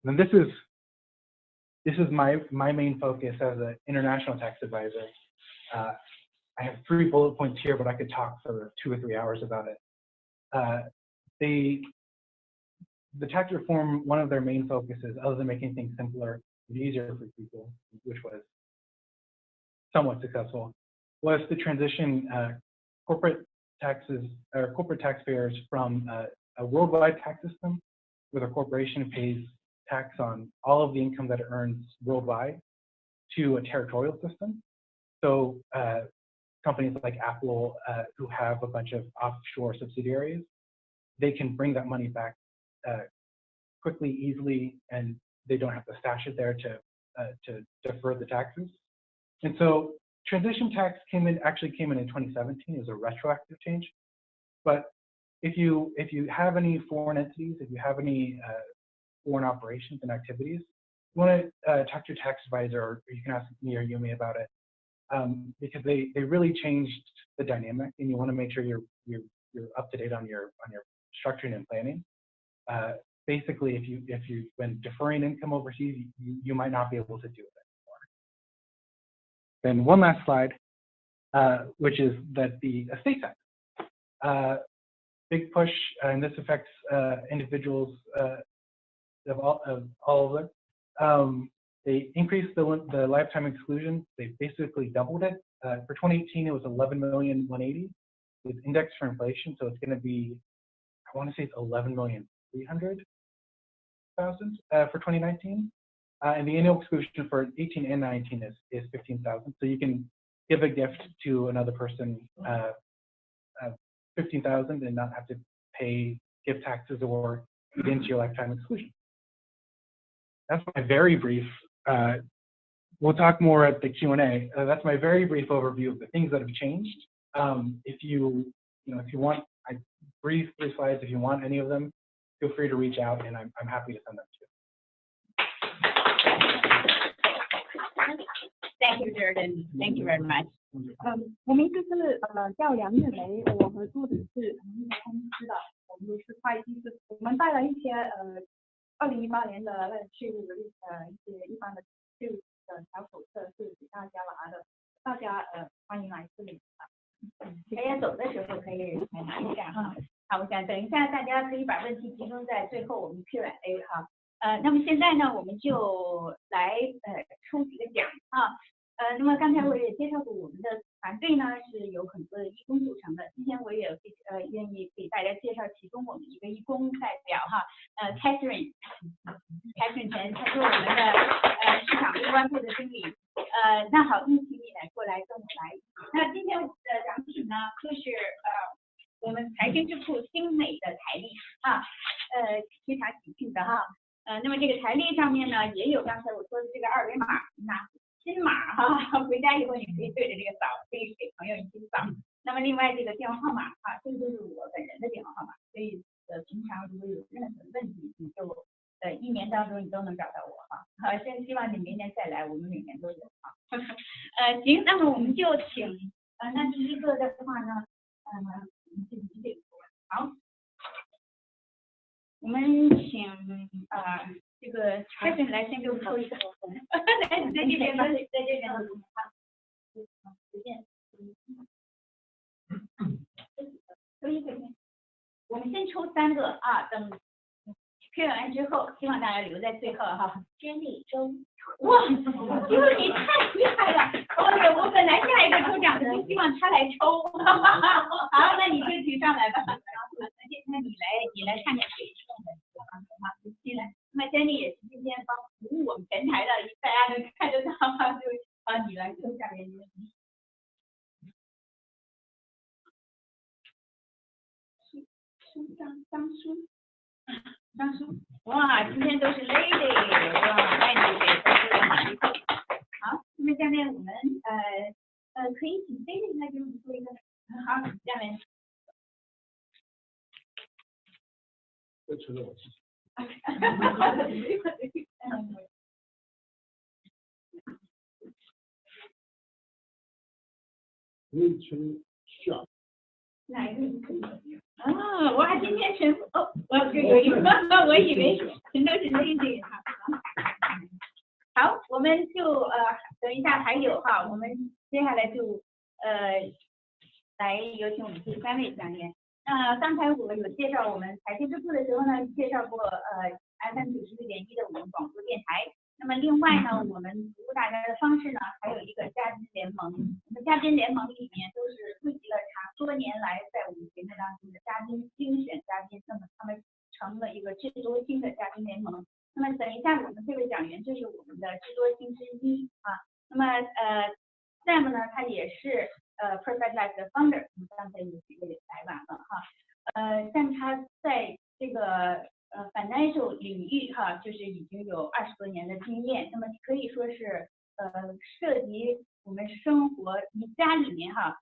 And this is my main focus as an international tax advisor. I have 3 bullet points here, but I could talk for 2 or 3 hours about it. The tax reform, one of their main focuses, other than making things simpler and easier for people, which was somewhat successful, was to transition corporate taxes or corporate taxpayers from a worldwide tax system where the corporation pays tax on all of the income that it earns worldwide to a territorial system. So companies like Apple, who have a bunch of offshore subsidiaries, they can bring that money back quickly, easily, and they don't have to stash it there to defer the taxes. And so transition tax actually came in 2017. It was a retroactive change. But if you have any foreign entities, if you have any foreign operations and activities, you want to talk to your tax advisor, or you can ask me or Yumi about it, because they really changed the dynamic, and you want to make sure you're up to date on your structuring and planning. Basically, if you've been deferring income overseas, you might not be able to do it anymore. Then one last slide, which is that the estate tax. Big push, and this affects individuals of all of them. They increased the lifetime exclusion. They basically doubled it. For 2018, it was 11,180,000 with index for inflation, so it's going to be, I want to say it's 11,300,000 for 2019. And the annual exclusion for 18 and 19 is 15,000. So you can give a gift to another person, 15,000, and not have to pay skip taxes or eat into your lifetime exclusion. That's my very brief, we'll talk more at the Q&A. That's my very brief overview of the things that have changed. If you want, brief slides, if you want any of them, feel free to reach out and I'm happy to send them to you. Thank you, Jordan. Thank you very much. 我们就是叫梁月梅，我合作的是同一个公司的，我们是会计师，我们带了一些2018年的税务的一些一般的税务的小手册是给大家拿的，大家欢迎来这里。大家走的时候可以拿一下哈。好，我想等一下大家可以把问题集中在最后我们 Q&A 哈。那么现在呢，我们就来抽几个奖啊。那么刚才我也介绍过，我们的团队呢是有很多的义工组成的。今天我也愿意给大家介绍其中我们一个义工代表哈，Catherine 陈，她是我们的市场公关部的经理。那好，请你来过来跟我来。那今天我们的奖品呢，就是我们财经智库精美的台历啊，非常喜庆的哈。那么这个台历上面呢，也有刚才我说的这个二维码，那新码哈，回家以后你可以对着这个扫，可以给朋友一起扫。那么另外这个电话号码啊，这个就是我本人的电话号码，所以平常如果有任何问题，你就1年当中你都能找到我哈。好，先希望你明年再来，我们每年都有哈。行，那么我们就请那第一个的话呢，好，我们请这个 Kevin 来先给我们抽一个，来在这边吧，在这边好，随便，抽一个，我们先抽3个啊，等Q完之后，希望大家留在最后哈。Jenny 周，哇，因为你太厉害了，我本来下一个抽奖的就希望他来抽，好，那你就提上来吧。那你来看看谁送的，好，进来。那么 Jenny 也是今天帮服务我们前台的，大家能看得到哈，就你来抽下面的。张叔，哇，今天都是 lady， 哇，爱你给张叔来拿一个。好，那么下面我们可以请 David 来给我们做一个，好，下面。这除了我自己。魏春夏。哪一个可以？啊，哇，今天全部我有一个，我以为全都是 lady 哈。好，我们就等一下还有哈，我们接下来就来有请我们第3位讲员。刚才我有介绍我们财经智库的时候呢，介绍过FM 94.1的我们广播电台。那么另外呢，我们服务大家的方式呢，还有一个嘉宾联盟。我们嘉宾联盟里面都是汇集了多年来在我们节目当中的嘉宾精选嘉宾，那么他们成了一个智多星的嘉宾联盟。那么等一下我们这位讲员就是我们的智多星之一啊。那么Sam 呢，他也是Perfect Life 的 founder， 我们刚才有几位来晚了哈。但他在这个financial 领域哈，就是已经有20多年的经验，那么可以说是涉及我们生活，你家里面哈，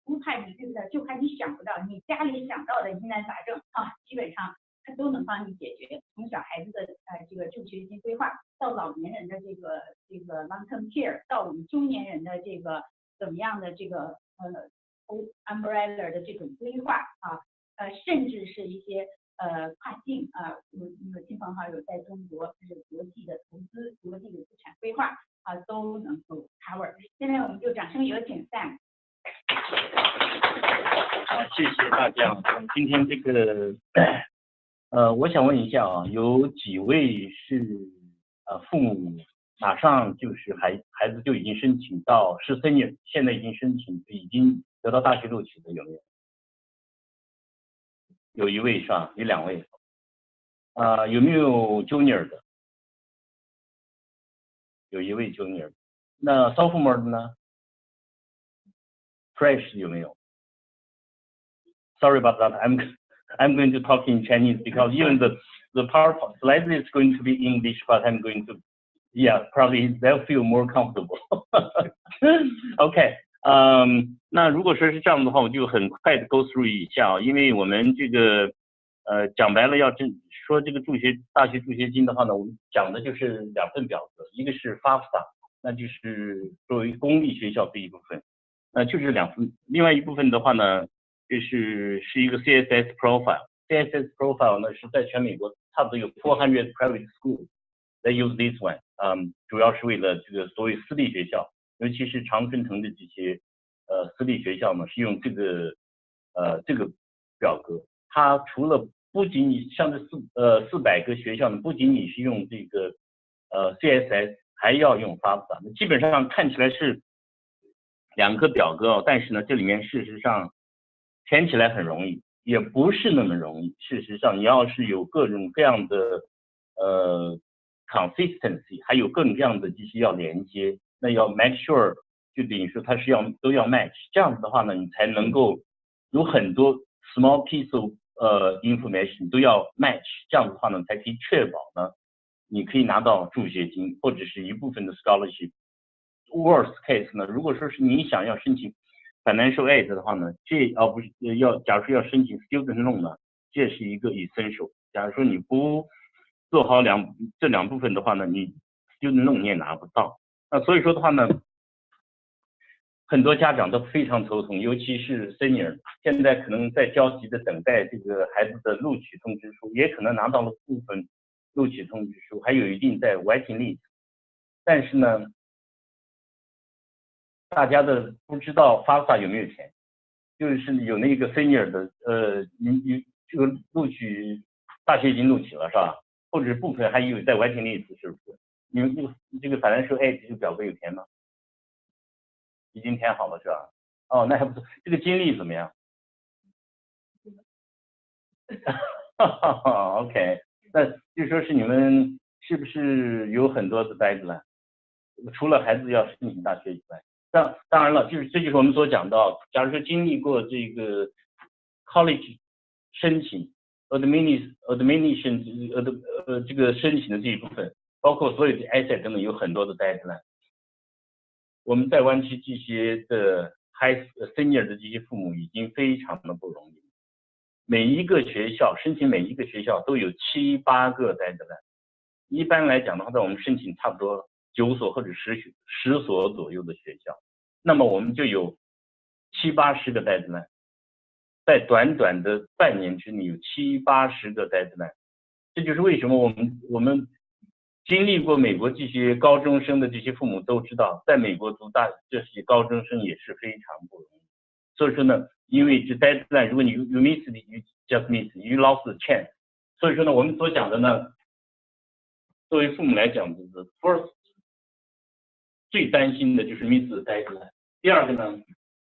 不怕你对不对，就怕你想不到，你家里想到的疑难杂症啊，基本上他都能帮你解决。从小孩子的这个助学金规划，到老年人的这个 long term care， 到我们中年人的这个怎么样的这个umbrella 的这种规划啊，甚至是一些跨境有亲朋好友在中国，就是国际的投资、国际的资产规划啊，都能够 cover。现在我们就掌声有请 Sam。好，谢谢大家。今天这个我想问一下啊，有几位是父母马上就是孩子就已经申请到是 senior， 现在已经申请已经得到大学录取的有没有？有1位是吧？有2位。有没有 junior 的？有1位 junior。那 sophomore 的呢 ？fresh 有没有 ？Sorry about that, I'm going to talk in Chinese because even the PowerPoint slide is going to be English, but I'm going to, yeah, probably they'll feel more comfortable. OK， 那如果说是这样的话，我就很快的 go through 一下，因为我们这个讲白了要说这个大学助学金的话呢，我们讲的就是2份表格，一个是 FAFSA， 那就是作为公立学校这一部分，就是2份，另外一部分的话呢，是一个 CSS profile。CSS profile 呢是在全美国差不多有400 private schools they use this one， 主要是为了这个所谓私立学校，尤其是常春藤的这些私立学校呢是用这个表格，它除了不仅仅像这400个学校呢，不仅仅是用这个CSS， 还要用 FAFSA， 基本上看起来是2个表格但是呢这里面事实上填起来很容易，也不是那么容易。事实上你要是有各种各样的consistency， 还有各种各样的这些要连接，那要 make sure 就等于说它是都要 match， 这样子的话呢你才能够有很多 small piece of information 都要 match， 这样子的话呢才可以确保呢你可以拿到助学金或者是一部分的 scholarship。Worst case 呢，如果说是你想要申请 financial aid 的话呢，不是假如说要申请 student loan 呢，这是一个 essential。假如说你不做好这2部分的话呢，你 student loan 你也拿不到。那所以说的话呢，很多家长都非常头痛，尤其是 senior， 现在可能在焦急的等待这个孩子的录取通知书，也可能拿到了部分录取通知书，还有一定在 waiting list， 但是呢大家不知道 FAFSA 有没有钱，就是有那个 senior 的你这个录取大学已经录取了是吧？或者是部分还有在 waiting list， 是不是？你们这个financial aid 这个表格有填吗？已经填好了是吧？哦，那还不错。这个经历怎么样？OK， 那就说是你们是不是有很多的 deadline？ 除了孩子要申请大学以外。当然了，这就是我们所讲到，假如说经历过这个 college 申请 admission 这个申请的这一部分，包括所有的 asset 等等，有很多的 deadline。我们在湾区这些的 senior 的这些父母已经非常的不容易，每一个学校申请每一个学校都有7、8个 deadline。一般来讲的话，在我们申请差不多9所或者10所左右的学校，那么我们就有70、80个 deadline， 在短短的半年之内有70、80个 deadline。这就是为什么我们经历过美国这些高中生的这些父母都知道，在美国读这些高中生也是非常不容易。所以说呢，因为这 deadline， 如果你 you miss it, you just miss it, you lost the chance。所以说呢，我们所讲的呢，作为父母来讲，就是 first 最担心的就是 miss the deadline。第二个呢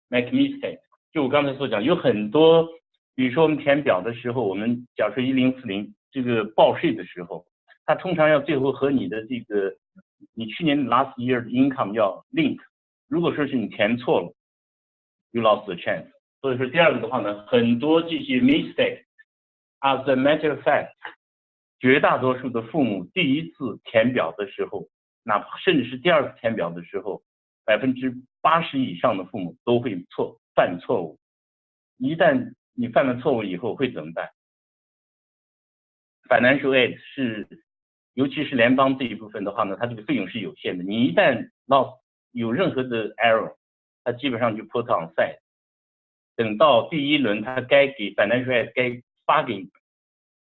make mistake， 就我刚才所讲，有很多，比如说我们填表的时候，我们假如说1040这个报税的时候，它通常要最后和你的这个你去年 last year 的 income 要 link， 如果说是你填错了 you lost the chance。 所以说第二个的话呢，很多这些 mistake as a matter of fact， 绝大多数的父母第一次填表的时候，哪怕甚至是第二次填表的时候，80%以上的父母都会犯错误。一旦你犯了错误以后会怎么办？ Financial aid 尤其是联邦这一部分的话呢，它这个费用是有限的。你一旦有任何的 error， 它基本上就 put on side。等到第一轮它该给 financial aid 该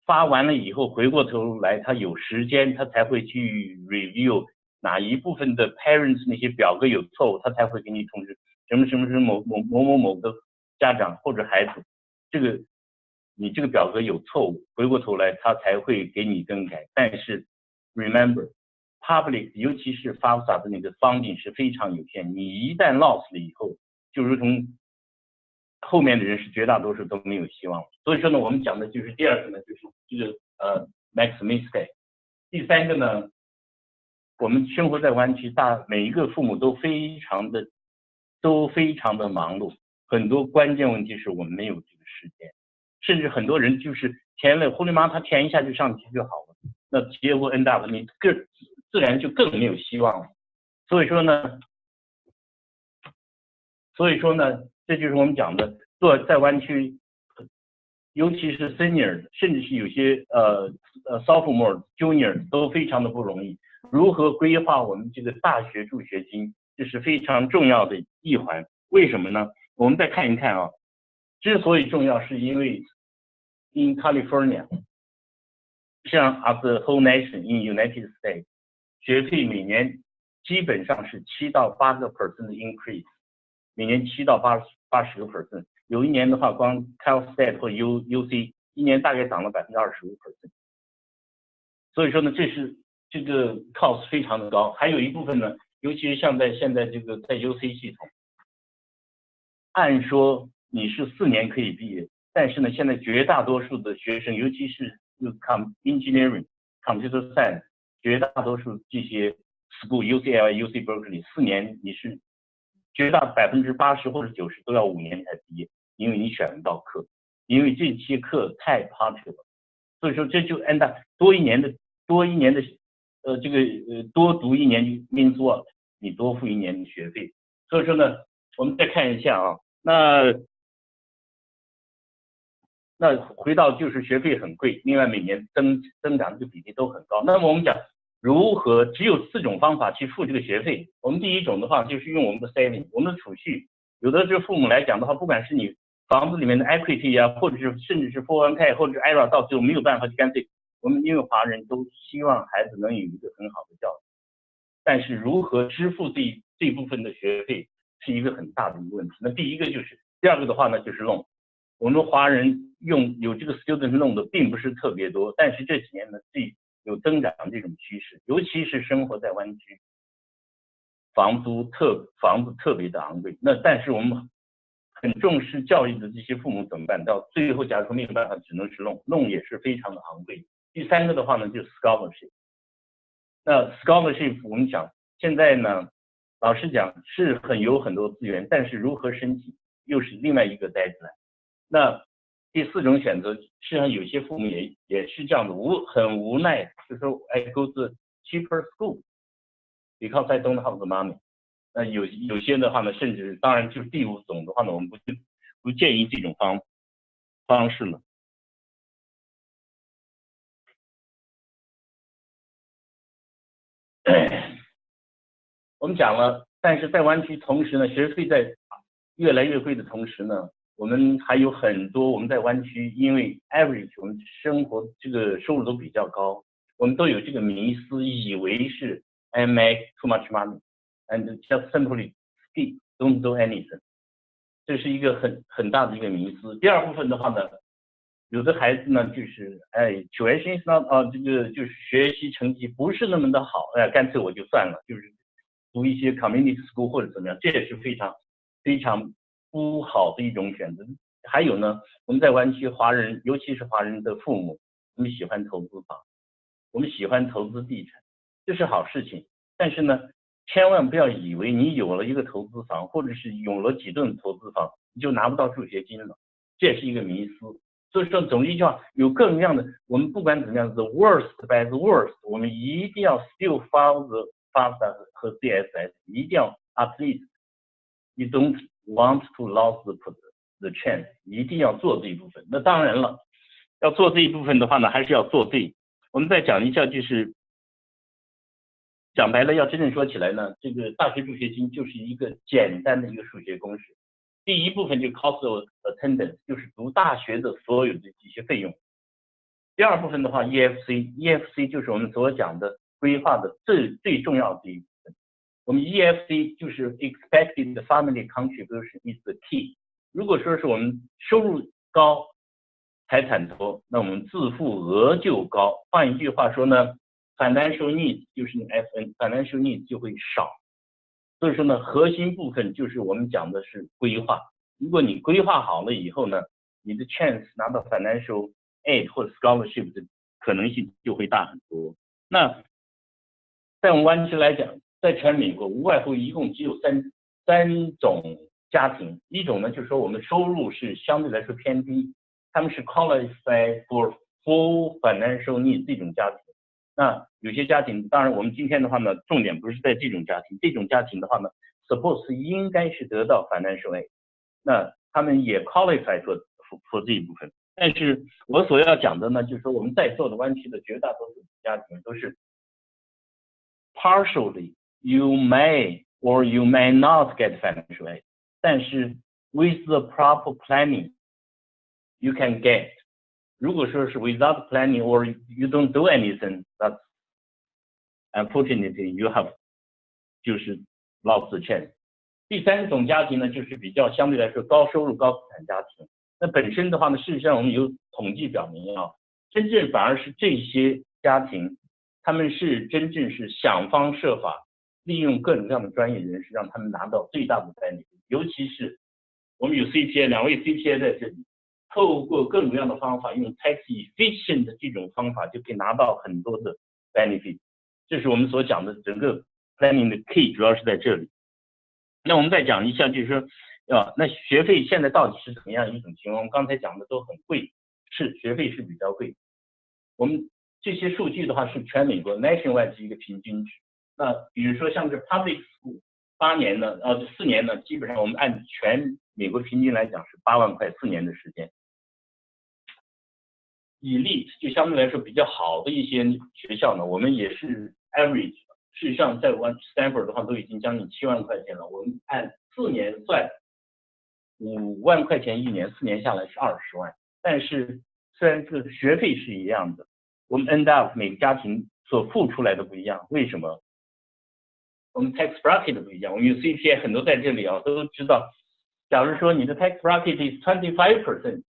发完了以后，回过头来他有时间，他才会去 review 哪一部分的 parents 那些表格有错误，他才会给你通知什么某的家长或者孩子，你这个表格有错误，回过头来他才会给你更改。但是 remember public 尤其是 FAFSA 的那个 funding 是非常有限，你一旦 lost 了以后，就如同后面的人是绝大多数都没有希望。所以说呢，我们讲的就是第二个呢，就是这个make mistake。第三个呢，我们生活在湾区，每一个父母都非常的忙碌，很多关键问题是我们没有这个时间。甚至很多人就是填了，糊里麻他填一下就上去就好了，那结果 end up 你自然就更没有希望了。所以说呢，这就是我们讲的做在湾区，尤其是 senior， 甚至是有些sophomore、junior 都非常的不容易。如何规划我们这个大学助学金，这是非常重要的一环。为什么呢？我们再看一看啊，之所以重要，是因为 in California， 像 as the whole nation in United States， 学费每年基本上是7到8%的 increase， 每年7到80%，有一年的话，光 Cal State 或 UC 一年大概涨了25%。所以说呢，这个 cost 非常的高。还有一部分呢，尤其是像现在这个在 UC 系统，按说你是4年可以毕业，但是呢，现在绝大多数的学生，尤其是engineering、computer science， 绝大多数这些 school UCLA、UC Berkeley 4年你是绝大80%或者90%都要5年才毕业，因为你选不到课，因为这些课太 popular， 所以说这就 end up 多一年的多读1年 means what， 你多付1年的学费。所以说呢，我们再看一下啊，那回到就是学费很贵，另外每年增长的比例都很高。那么我们讲如何只有4种方法去付这个学费。我们第一种的话就是用我们的 saving， 我们的储蓄。有的是父母来讲的话，不管是你房子里面的 equity 啊，或者是甚至是 401k 或者是 IRA， 到最后没有办法，就干脆我们因为华人都希望孩子能有一个很好的教育，但是如何支付这部分的学费是一个很大的一个问题。那第一个就是，第二个的话呢就是 loan。我们华人有这个 student loan 的并不是特别多，但是这几年呢有增长这种趋势，尤其是生活在湾区，房子特别的昂贵。那但是我们很重视教育的这些父母怎么办？到最后假如说没有办法，只能是 loan 也是非常的昂贵。第三个的话呢就是 scholarship。那 scholarship 我们讲现在呢，老实讲是有很多资源，但是如何申请又是另外一个deadline。那第4种选择，实际上有些父母也是这样的，很无奈，就是说 I go to cheaper school because I don't have the money。那有些的话呢，甚至当然就是第5种的话呢，我们不建议这种方式了。我们讲了，但是在湾区同时呢，学费在越来越贵的同时呢，我们还有很多我们在湾区，因为 average 我们生活这个收入都比较高，我们都有这个迷思，以为是 I make too much money and just simply don't do anything， 这是一个很大的一个迷思。第二部分的话呢，有的孩子呢就是tuition is not 这个就是学习成绩不是那么的好，干脆我就算了，就是读一些 community school 或者怎么样，这也是非常非常不好的一种选择。还有呢，我们在湾区华人，尤其是华人的父母，我们喜欢投资房，我们喜欢投资地产，这是好事情。但是呢，千万不要以为你有了一个投资房，或者是有了几栋投资房，你就拿不到助学金了，这也是一个迷思。所以说，总之一句话，有各种各样的，我们不管怎么样 ，the worst by the worst， 我们一定要 still follow the FAFSA 和 CSS， 一定要 at least you don't want to lose the chance， 一定要做这一部分。那当然了，要做这一部分的话呢，还是要做对。我们再讲一下，就是讲白了，要真正说起来呢，这个大学助学金就是一个简单的一个数学公式。第一部分就 cost of attendance， 就是读大学的所有的这些费用。第二部分的话 EFC 就是我们所讲的规划的最重要的一部分。我们 EFC 就是 expected family contribution is the key。如果说是我们收入高，财产多，那我们自付额就高。换一句话说呢 ，financial needs 就是 financial needs 就会少。所以说呢，核心部分就是我们讲的是规划。如果你规划好了以后呢，你的 chance 拿到 financial aid 或者 scholarship 的可能性就会大很多。那在我们湾区来讲，在全美国无外乎一共只有三种家庭，一种呢就是说我们收入是相对来说偏低，他们是 qualify for full financial needs 这种家庭。那有些家庭，当然我们今天的话呢，重点不是在这种家庭，这种家庭的话呢 ，suppose 应该是得到 financial aid， 那他们也 qualify for 这一部分。但是我所要讲的呢，就是说我们在座的湾区的绝大多数家庭都是 partially you may or you may not get financial aid， 但是 with the proper planning you can get。如果说是 without planning or you don't do anything, that's unfortunately you have 就是 lost the chance。第三种家庭呢，就是比较相对来说高收入高资产家庭。那本身的话呢，事实上我们有统计表明啊，真正反而是这些家庭，他们是真正是想方设法利用各种各样的专业人士，让他们拿到最大的 benefit。尤其是我们有 CPA， 2位 CPA 在这里。透过各种各样的方法，用 tax efficient 的这种方法就可以拿到很多的 benefit， 这是我们所讲的整个 planning 的 key， 主要是在这里。那我们再讲一下，就是说，那学费现在到底是怎么样一种情况？我们刚才讲的都很贵，是学费是比较贵。我们这些数据的话是全美国 nationwide 是一个平均值。那比如说像这 public school 4年呢，基本上我们按全美国平均来讲是8万块4年的时间。elite 就相对来说比较好的一些学校呢，我们也是 average， 事实上在Stanford 的话都已经将近7万块钱了，我们按4年算5万块钱1年，4年下来是20万。但是虽然这个学费是一样的，我们 end up 每个家庭所付出来的不一样。为什么？我们 tax bracket 不一样，我们有 CPA 很多在这里啊都知道，假如说你的 tax bracket is 25%，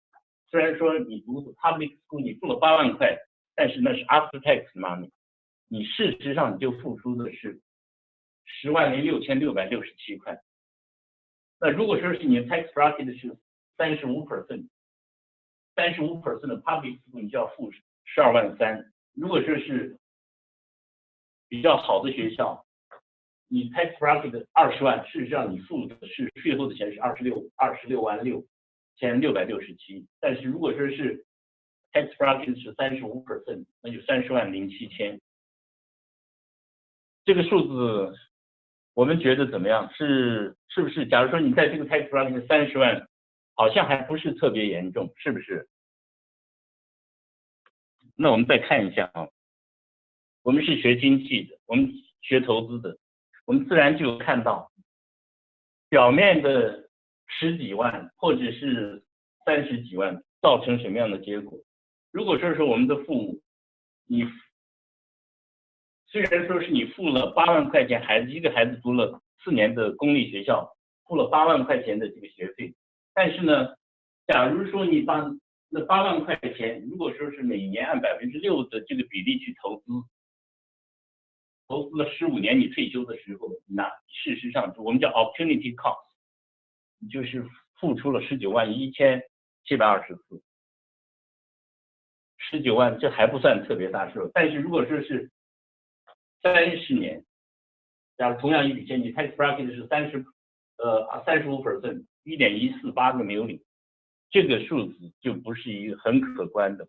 虽然说你读 public school 你付了8万块，但是那是 after tax money， 你事实上你就付出的是10,667块。那如果说是你的 tax bracket 是 35%， 35% 的 public school 你就要付12万3。如果说是比较好的学校，你 tax bracket 的20万，事实上你付的是税后的钱是26万6,667，但是如果说是 tax bracket 是 35%， 那就30万07千。这个数字我们觉得怎么样？是不是？假如说你在这个 tax bracket 30万，好像还不是特别严重，是不是？那我们再看一下啊，我们是学经济的，我们学投资的，我们自然就有看到表面的10几万或者是30几万造成什么样的结果。如果说是我们的父母，你虽然说是你付了8万块钱，一个孩子读了4年的公立学校，付了8万块钱的这个学费，但是呢，假如说你把那8万块钱，如果说是每年按6%的这个比例去投资了15年，你退休的时候，那事实上我们叫 opportunity cost， 你就是付出了191724， 19万这还不算特别大数，但是如果说是30年，假如同样一笔钱，你 tax bracket 是35%， 1.148个没有领，这个数字就不是一个很可观的。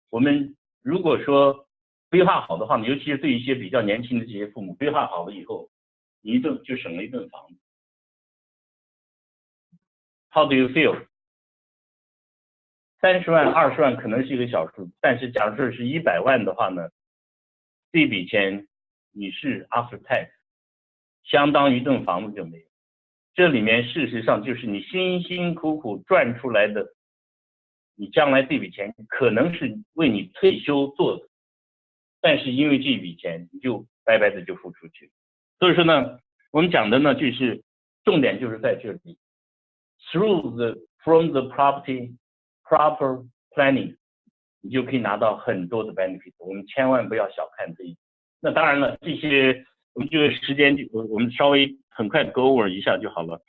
我们如果说规划好的话呢，尤其是对一些比较年轻的这些父母，规划好了以后，你就省了一顿房子。How do you feel？ 30万、20万可能是一个小数，但是假如说是100万的话呢，这笔钱你是 after tax， 相当于一栋房子就没有。这里面事实上就是你辛辛苦苦赚出来的，你将来这笔钱可能是为你退休做的，但是因为这笔钱你就白白的就付出去。所以说呢，我们讲的呢就是重点就是在这里 from the property proper planning， 你就可以拿到很多的 benefit， 我们千万不要小看这一点。那当然了，这些我们这个时间我们稍微很快 go over 一下就好了。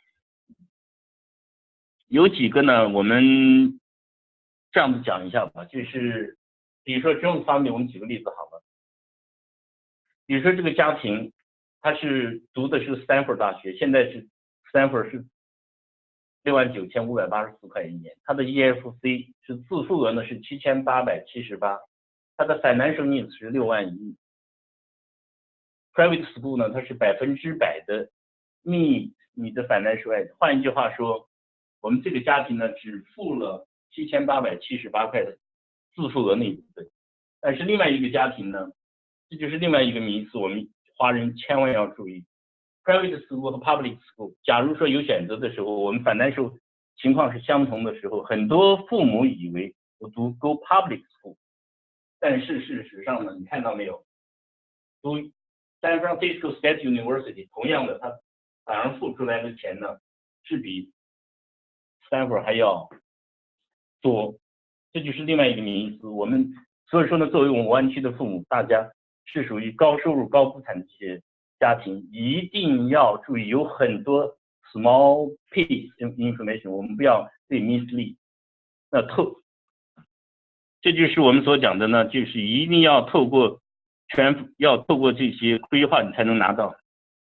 有几个呢，我们这样子讲一下吧，就是比如说这种方面，我们举个例子好了。比如说这个家庭，他是读的是 Stanford 大学，现在是 Stanford 是69584块一年，它的 EFC 是自付额呢是7878，它的 financial needs 是6万1。Private school 呢，它是100%的 meet 你的 financial aid。换一句话说，我们这个家庭呢只付了7878块的自付额那一部分，但是另外一个家庭呢，这就是另外一个迷思，我们华人千万要注意。Private school 和 public school， 假如说有选择的时候，我们 financial 情况是相同的时候，很多父母以为我读 go public school， 但是事实上呢，你看到没有，读San Francisco State University 同样的，它反而付出来的钱呢是比 Stanford 还要多，这就是另外一个迷思。我们所以说呢，作为我们湾区的父母，大家是属于高收入高资产的这些家庭，一定要注意，有很多 small piece information， 我们不要被 mislead。那这就是我们所讲的呢，就是一定要透过这些规划，你才能拿到。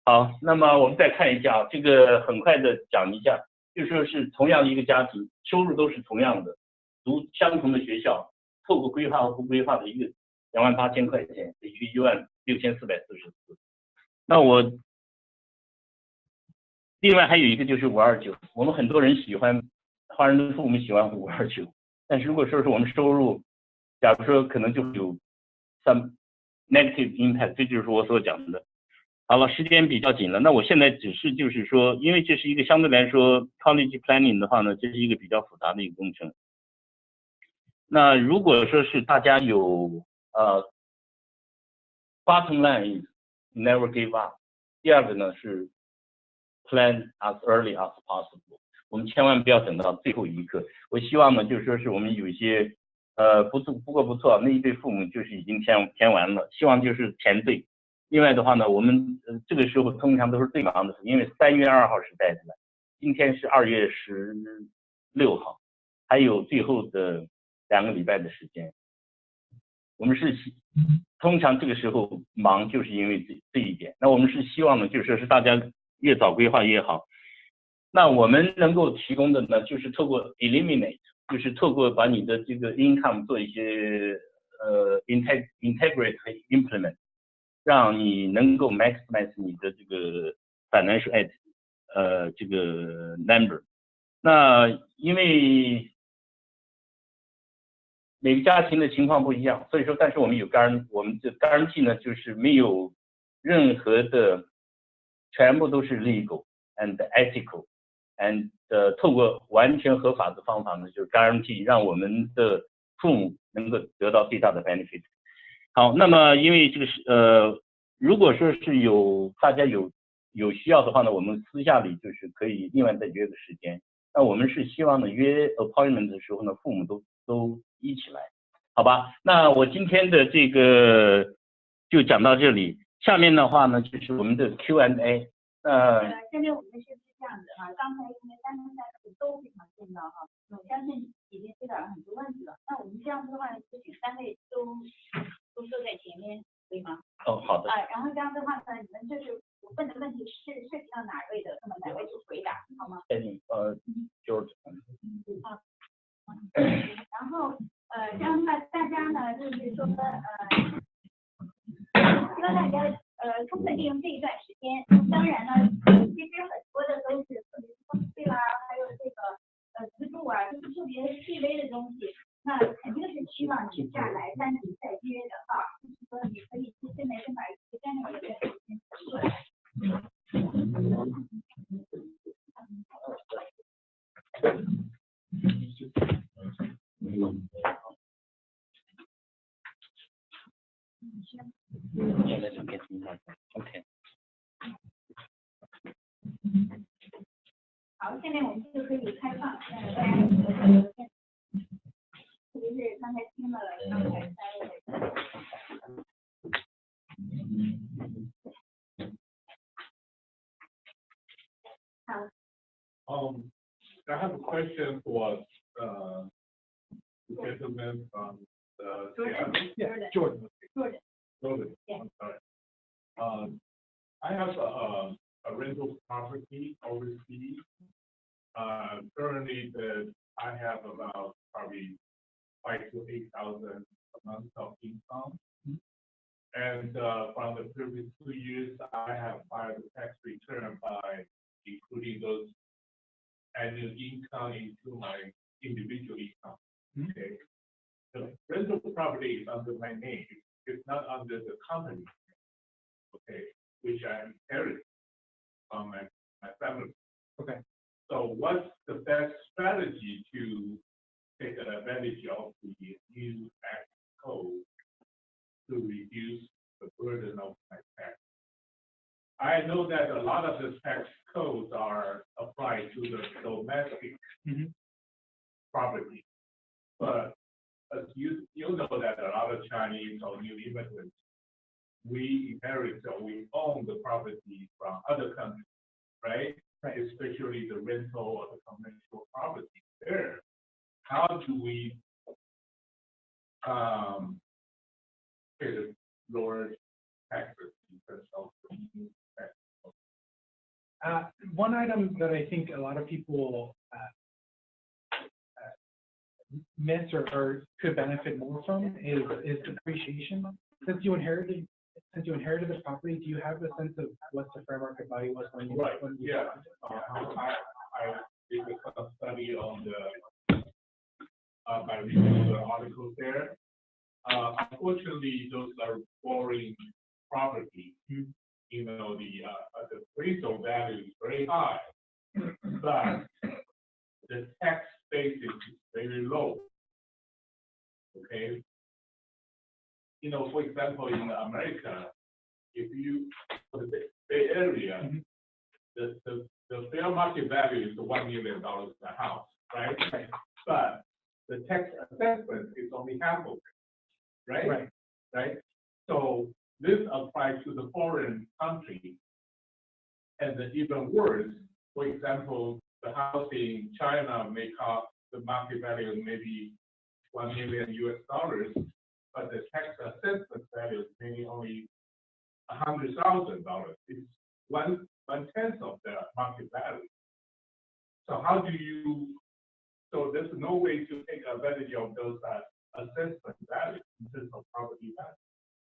好，那么我们再看一下，这个很快的讲一下，就说是同样一个家庭，收入都是同样的，读相同的学校，透过规划和不规划的一个28000块钱，得去16444。那我另外还有一个就是529，我们很多人喜欢，华人的父母喜欢529，但是如果说是我们收入，假如说可能就有some negative impact， 这就是我所讲的。好了，时间比较紧了，那我现在只是就是说，因为这是一个相对来说 college planning 的话呢，这是一个比较复杂的一个工程。那如果说是大家有bottom line is never give up， 第二个呢是 plan as early as possible， 我们千万不要等到最后一刻。我希望呢就是说是我们有一些不过不错，那一对父母就是已经填完了，希望就是填对。另外的话呢，我们这个时候通常都是最忙的，因为3月2号是 deadline， 今天是2月16号，还有最后的2个礼拜的时间。我们是通常这个时候忙，就是因为这一点。那我们是希望呢，就是说是大家越早规划越好。那我们能够提供的呢，就是透过 eliminate， 就是透过把你的这个 income 做一些integrate 和 implement， 让你能够 maximize 你的这个 financial aid 这个 number。那因为每个家庭的情况不一样，所以说，但是我们有我们的 guarantee 呢，就是没有任何的，全部都是 legal and ethical and 透过完全合法的方法呢，就是 guarantee 让我们的父母能够得到最大的 benefit。好，那么因为这个是如果说是大家有需要的话呢，我们私下里就是可以另外再约个时间。那我们是希望呢约 appointment 的时候呢，父母都一起来，好吧？那我今天的这个就讲到这里，下面的话呢就是我们的 Q&A。下面我们是这样子哈，刚才因为3个赛事都非常重要哈，我相信已经回答了很多问题了。那我们这样子的话，就请3位都坐在前面，可以吗？哦，好的。然后这样的话呢，你们就是我问的问题是涉及到哪位的，那么哪位就回答，好吗？就是然后这样的话，大家呢就是说希望大家充分利用这一段时间。当然呢，其实很多的都是特别风税啦，还有这个资助啊，就是特别细微的东西。那肯定是希望你下来单独再约的哈，就是说你可以现在先把时间那个先提出来。OK。好，下面我们就可以开放，大家特别是刚才听了刚才3位。I have a question for the gentleman from the Jordan. Yeah. I'm sorry. I have a rental property overseas, Currently, I have about probably 5,000 to 8,000 a month of income. And from the previous 2 years, I have filed a tax return by including those annual income into my individual income. Okay. The rental property is under my name. It's not under the company. Okay, which I inherited from my family. Okay. So what's the best strategy to take advantage of the new tax code to reduce the burden of my tax? I know that a lot of the tax codes are applied to the domestic property, but as you know that a lot of Chinese or new immigrants, we inherit or we own the property from other countries, right? Right. Especially the rental or the commercial property there. How do we pay the lower taxes in terms of the new tax code? One item that I think a lot of people miss or could benefit more from is depreciation. Since you inherited this property, do you have a sense of what the fair market value was when you when you yeah. I did a study on the by reading the articles there. Unfortunately, those are foreign property. You know, the appraisal value is very high, but the tax basis is very low. Okay. You know, for example, in America, if you the Bay Area, the fair market value is $1 million a house, right? But the tax assessment is only half of it, right? Right. So this applies to the foreign country, and even worse. For example, the house in China may cost the market value maybe $1 million US, but the tax assessment value is maybe only $100,000. It's one tenth of the market value. So how do you? So there's no way to take advantage of those assessment values in terms of property value.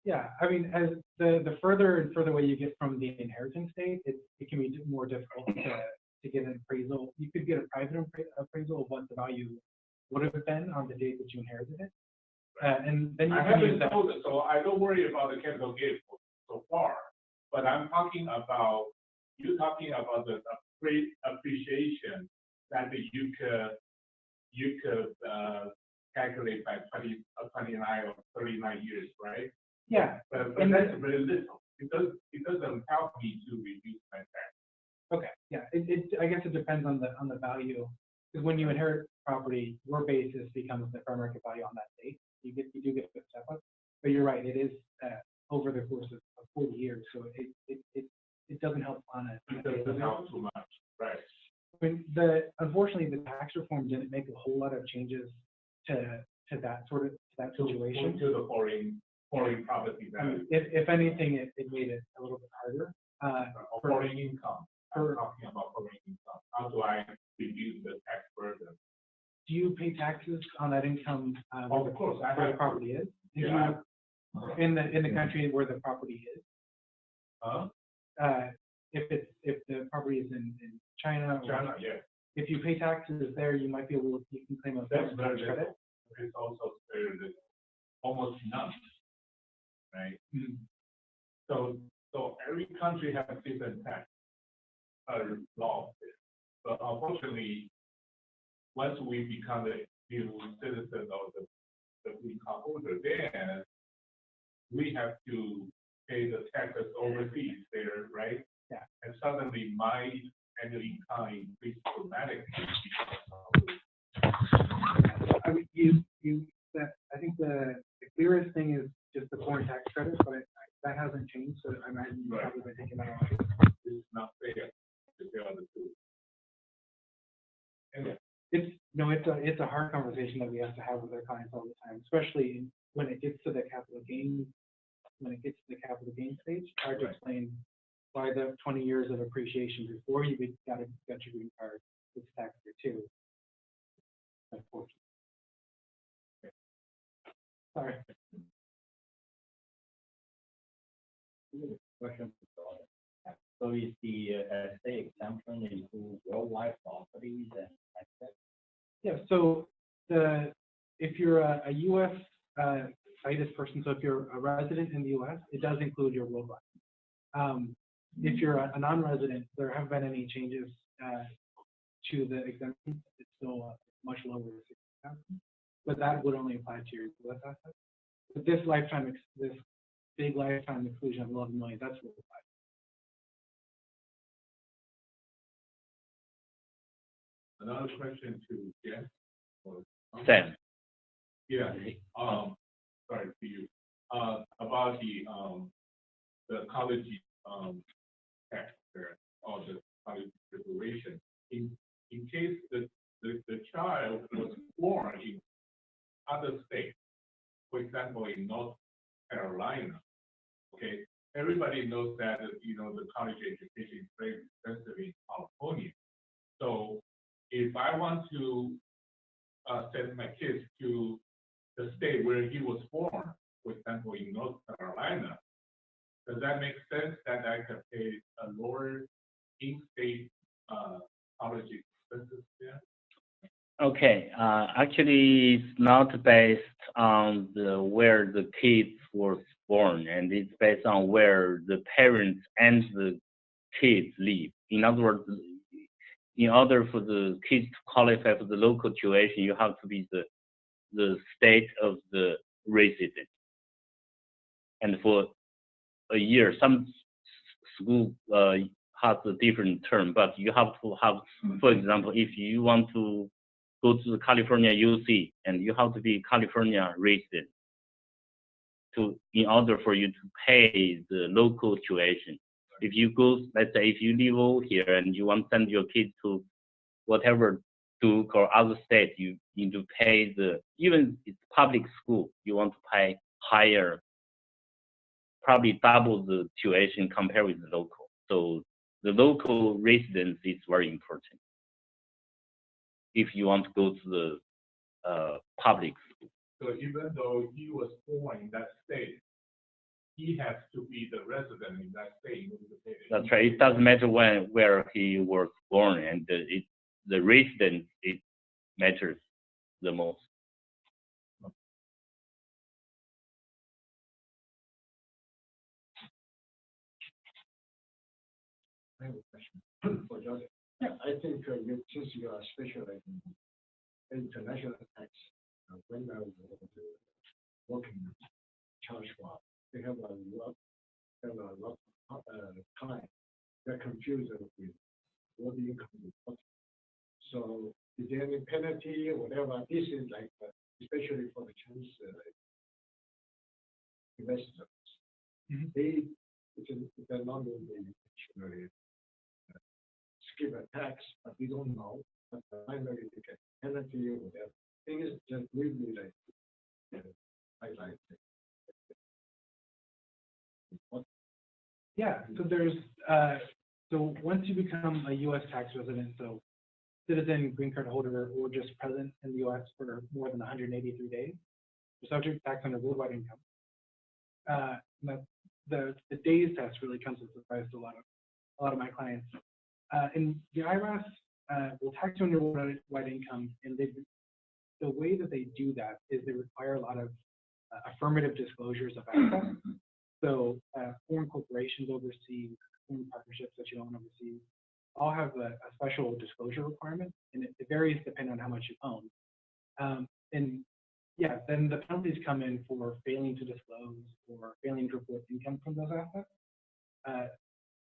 Yeah, I mean, as the further and further away you get from the inheritance date, it can be more difficult to get an appraisal. You could get a private appraisal of what the value would have been on the date that you inherited it. And then you can use that. So I don't worry about the capital gain so far, but I'm talking about you're talking about the appreciation that you could calculate by 29 or 39 years, right? Yeah, but that's very little. It doesn't help me to reduce my tax. Okay, yeah. I guess it depends on the value, because when you inherit property, your basis becomes the fair market value on that date. You do get a step up, but you're right. It is over the course of 40 years, so it doesn't help on it. It doesn't help too much, right? I mean, unfortunately, the tax reform didn't make a whole lot of changes to that situation. To the foreign property value. If anything, it made it a little bit harder. Foreign income. I'm talking about foreign income. How do I reduce the tax burden? Do you pay taxes on that income? Of course, where the property is. Yeah. In the country where the property is. If the property is in China. China, yes. If you pay taxes there, you might be able to claim a tax credit. It's also very little, almost none, right? So every country has different tax laws. But unfortunately, once we become a new citizen or the green card holder, then we have to pay the taxes overseas there, right? Yeah. And suddenly my annual income increased dramatically. I mean, I think the clearest thing is just the foreign tax credit, but that hasn't changed. So I imagine you've probably been thinking about it. It's not fair to the other two. Anyway. It's a hard conversation that we have to have with our clients all the time, especially when it gets to the capital gain. When it gets to the capital gain stage, it's hard to explain why the 20 years of appreciation before you got your green card it's taxed here too. Unfortunately. Okay. Sorry. Question. So is the state exemption include worldwide properties and access? Yeah, so if you're a U.S. Cited person, so if you're a resident in the U.S., it does include your worldwide. If you're a non-resident, there haven't been any changes to the exemption. It's still much lower than 60,000, but that would only apply to your U.S. assets. But this big lifetime exclusion of 11 million, that's what applies. Another question to Jen or Sam. Yeah. Sorry to you. About the college tax there or the college preparation. In case the child was born in other states, for example, in North Carolina, okay, everybody knows that the college education is very expensive in California. So if I want to send my kids to the state where he was born, for example, in North Carolina, does that make sense that I can pay a lower in-state college expenses there? Okay, actually, it's not based on where the kids was born, and it's based on where the parents and the kids live. In other words, in order for the kids to qualify for the local tuition, you have to be the state of the resident. And for a year, some school has a different term, but you have to have, for example, if you want to go to the California UC, and you have to be California resident in order for you to pay the local tuition. If you go, let's say, if you live over here and you want to send your kids to whatever Duke or other state, you need to pay even it's public school, you want to pay higher, probably double the tuition compared with the local. So the local residence is very important if you want to go to the public school. So even though he was born in that state, he has to be the resident in that state in order to pay it. That's right. It doesn't matter where he was born, and the residence, it matters the most. I have a question for Joseph. I think since you are specializing in international tax, when I was working with Charles Schwab, they have a lot of clients. They're confused with what the income report. So is there any penalty or whatever? This is like, especially for the Chinese investors. They're not really skip a tax, but we don't know. But finally, they get penalty or whatever. Thing is just really like highlight. Yeah, so there's so once you become a U.S. tax resident, so citizen, green card holder, or just present in the U.S. for more than 183 days, you're subject to tax on your worldwide income. The days test really comes as a surprise to a lot of my clients. And the IRS will tax you on your worldwide income, and the way that they do that is they require a lot of affirmative disclosures of assets. So foreign corporations overseas, foreign partnerships that you own overseas, all have a special disclosure requirement, and it varies depending on how much you own. And yeah, then the penalties come in for failing to disclose or failing to report income from those assets.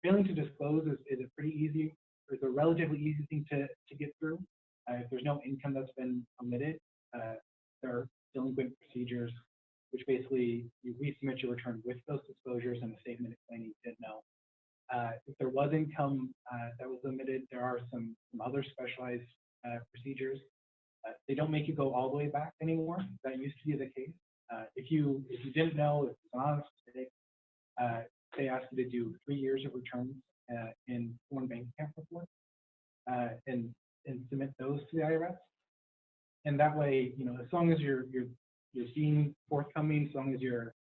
Failing to disclose is a pretty easy, it's a relatively easy thing to get through. If there's no income that's been omitted, there are delinquent procedures, which basically you resubmit your return with those disclosures and a statement explaining you didn't know. If there was income that was omitted, there are some other specialized procedures. They don't make you go all the way back anymore. That used to be the case. If you didn't know, if it's an honest mistake, they ask you to do 3 years of returns in foreign bank account report. And and submit those to the IRS. And that way, as long as you're being forthcoming, as long as you're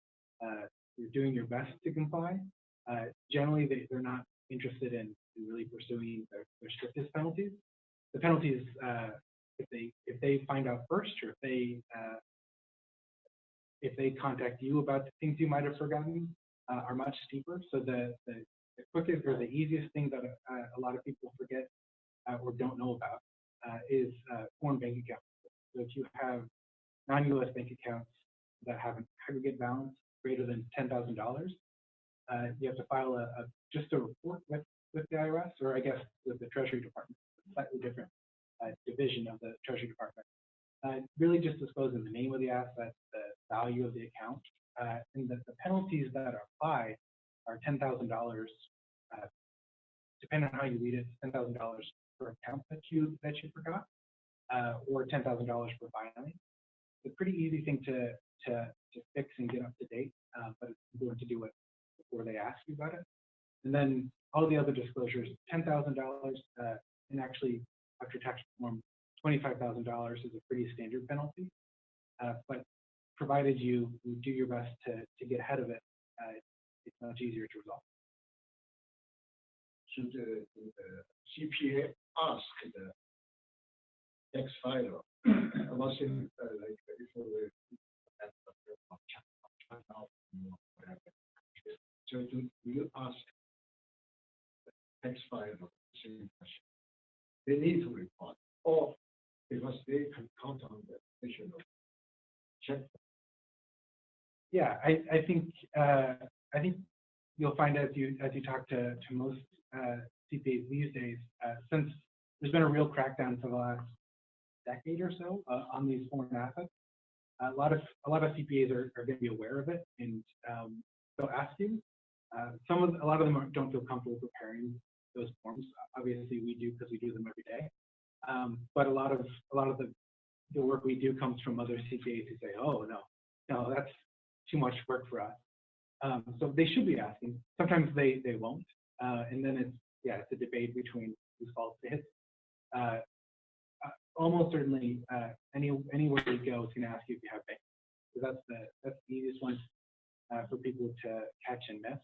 doing your best to comply, generally they're not interested in really pursuing their strictest penalties. The penalties, if they find out first, or if they contact you about the things you might have forgotten, are much steeper. So the quickest or the easiest thing that a lot of people forget or don't know about is foreign bank accounts. So if you have non-U.S. bank accounts that have an aggregate balance greater than $10,000, you have to file just a report with the IRS, or I guess with the Treasury Department, a slightly different division of the Treasury Department. Really just disclosing the name of the asset, the value of the account, and the penalties that apply are $10,000. Depending on how you read it, $10,000 per account that you forgot, or $10,000 per filing. It's a pretty easy thing to fix and get up to date, but it's important to do it before they ask you about it. And then all the other disclosures, $10,000, and actually after tax reform, $25,000 is a pretty standard penalty. But provided you do your best to get ahead of it, it's much easier to resolve. Should the CPA ask the tax filer about things like if we whatever? So do you ask the tax filer the same question? They need to report, or because they can count on the additional check. Yeah, I think you'll find as you talk to most CPAs these days, since there's been a real crackdown for the last decade or so on these foreign assets, a lot of CPAs are going to be aware of it, and they'll ask you. A lot of them don't feel comfortable preparing those forms. Obviously, we do because we do them every day. But a lot of the work we do comes from other CPAs who say, "Oh no, that's too much work for us." So they should be asking. Sometimes they won't, and then it's a debate between whose fault it is. Almost certainly, anywhere you go, it's going to ask you if you have bank. So that's the easiest one for people to catch and miss.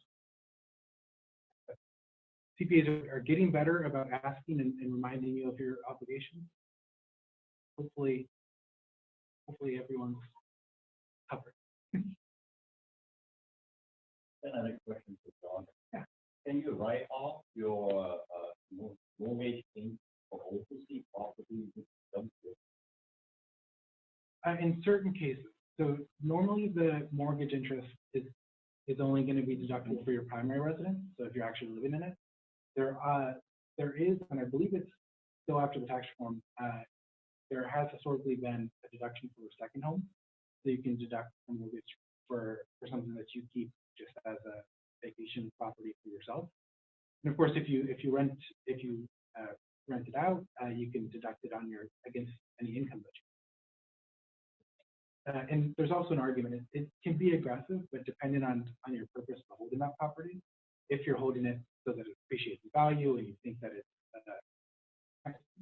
CPAs are getting better about asking and reminding you of your obligations. Hopefully everyone's covered. Another question for John. Yeah. Can you write off your mortgage in for overseas property? In certain cases. So normally the mortgage interest is only going to be deductible for your primary residence. So if you're actually living in it, there is, and I believe it's still after the tax reform, there has historically been a deduction for a second home. So you can deduct a mortgage for something that you keep just as a vacation property for yourself. And of course, if you rent it out, you can deduct it against any income that you. And there's also an argument. It can be aggressive, but depending on your purpose for holding that property, if you're holding it so that it appreciates in value and you think that it's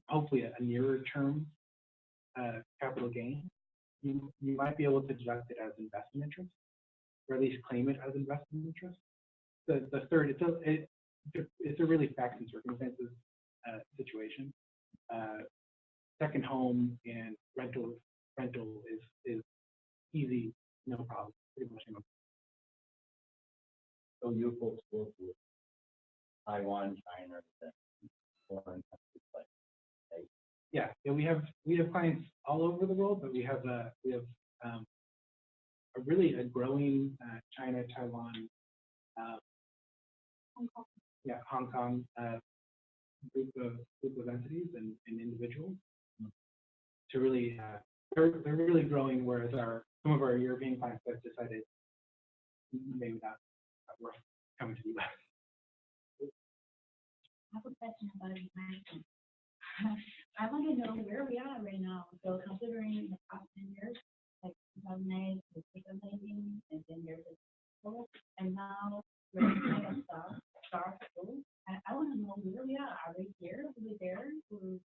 hopefully a nearer term capital gain, you might be able to deduct it as investment interest, or at least claim it as investment interest. The third, it's a really facts and circumstances situation. Second home and rental is easy, no problem, pretty much no problem. So you folks work with Taiwan, China, and foreign countries like. Yeah, we have clients all over the world, but we have a really growing China, Taiwan, Hong Kong group of entities and individuals to really they're really growing, whereas some of our European clients have decided maybe not worth coming to the US. I have a question about investing. I want to know where we are right now. So considering the past 10 years, like 2008, the second lending, and then there's a and now we're kind of start. I want to know where we are. Are we here? Are we there? We're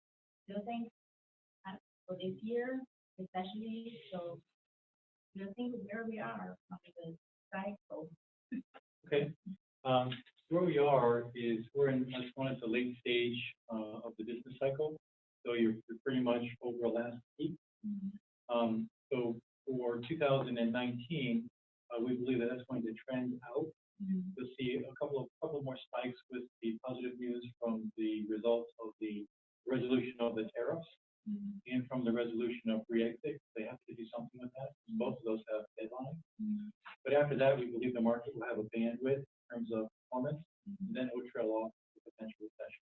still we are on the cycle. Okay. Where we are is we're in, let's call it the late stage of the business cycle. So you're pretty much over a last peak. So for 2019, we believe that that's going to trend out. You'll see a couple more spikes with the positive news from the results of the resolution of the tariffs and from the resolution of Brexit. They have to do something with that. Both of those have deadlines. But after that, we believe the market will have a bandwidth in terms of performance, and then it will trail off to potential recession.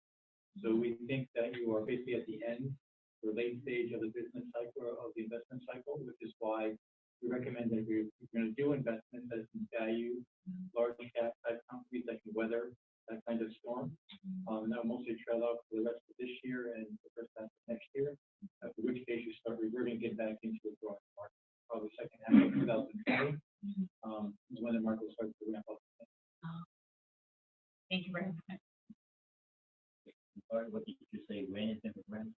So we think that you are basically at the end or late stage of the business cycle or of the investment cycle, which is why we recommend that if you're going to do investments that can value large cap type companies that can weather that kind of storm. And that will mostly trail out for the rest of this year and the first half of next year, in which case you start reverting, get back into a growing market. Probably second half of 2020 is when the market will start to ramp up. Thank you very much. Sorry, what did you say? When is it ramp?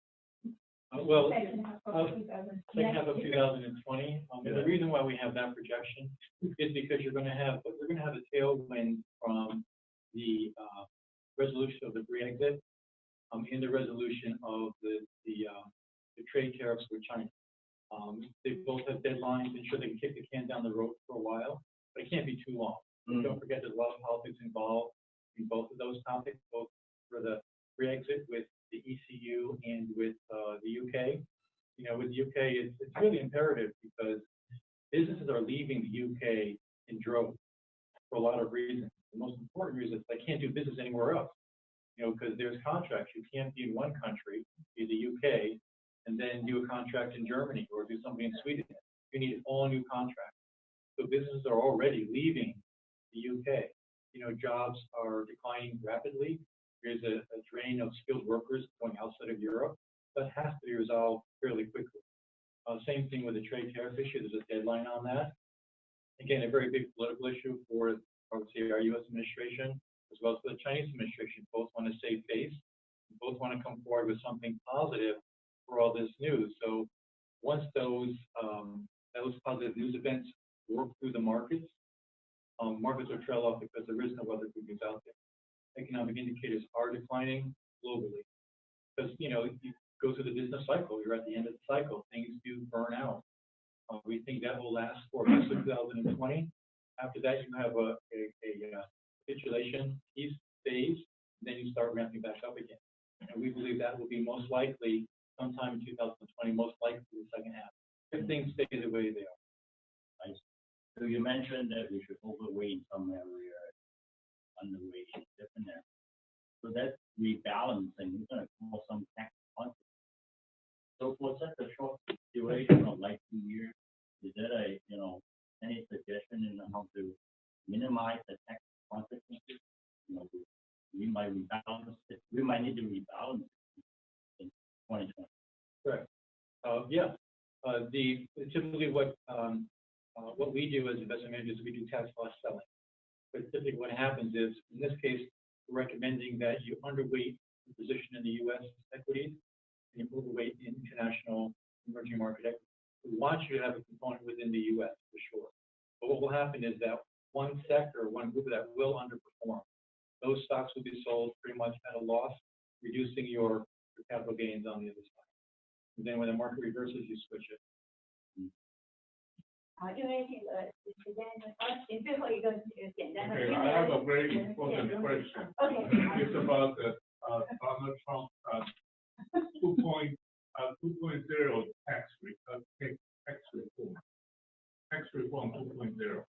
Well, Second half of 2020. second half of 2020. And the reason why we have that projection is because you're going to have a tailwind from the resolution of the Brexit and the resolution of the trade tariffs with China. They both have deadlines, and sure they can kick the can down the road for a while, but it can't be too long. Don't forget there's a lot of politics involved in both of those topics, both for the Brexit with the ECU and with the UK. You know, with the UK, it's really imperative because businesses are leaving the UK in droves for a lot of reasons. The most important reason is they can't do business anywhere else. You know, because there's contracts. You can't be in one country, be the UK, and then do a contract in Germany or do something in Sweden. You need all new contracts. So businesses are already leaving the UK. You know, jobs are declining rapidly. There's a drain of skilled workers going outside of Europe. That has to be resolved fairly quickly. Same thing with the trade tariff issue. There's a deadline on that. Again, a very big political issue for, I would say, our U.S. administration, as well as for the Chinese administration. Both want to save face. Both want to come forward with something positive for all this news. So once those positive news events work through the markets, markets will trail off because there is no other good news out there. Economic indicators are declining globally because, you know, you go through the business cycle. You're at the end of the cycle. Things do burn out. We think that will last for most of 2020. After that, you have a capitulation piece phase, and then you start ramping back up again. And we believe that will be most likely sometime in 2020, most likely the second half, if things stay the way they are. Nice. So you mentioned that we should overweight in some area, underweight in different areas. So that's rebalancing. We're going to call some tax consequences. So for such a short duration of like 2 years, is there any suggestion in how to minimize the tax consequences? You know, we might rebalance it. We might need to rebalance it in 2020. Correct. Yeah. Typically what we do as investment managers, we do tax loss selling. But typically what happens is, in this case, we're recommending that you underweight the position in the U.S. equities and you overweight in international emerging market equities. We want you to have a component within the U.S. for sure. But what will happen is that one sector, one group that will underperform, those stocks will be sold pretty much at a loss, reducing your capital gains on the other side. And then when the market reverses, you switch it. 因为这个时间最后一个简单的。Okay, I have a very important question. Okay. It's about Donald Trump's 2.0 tax reform. Tax reform 2.0,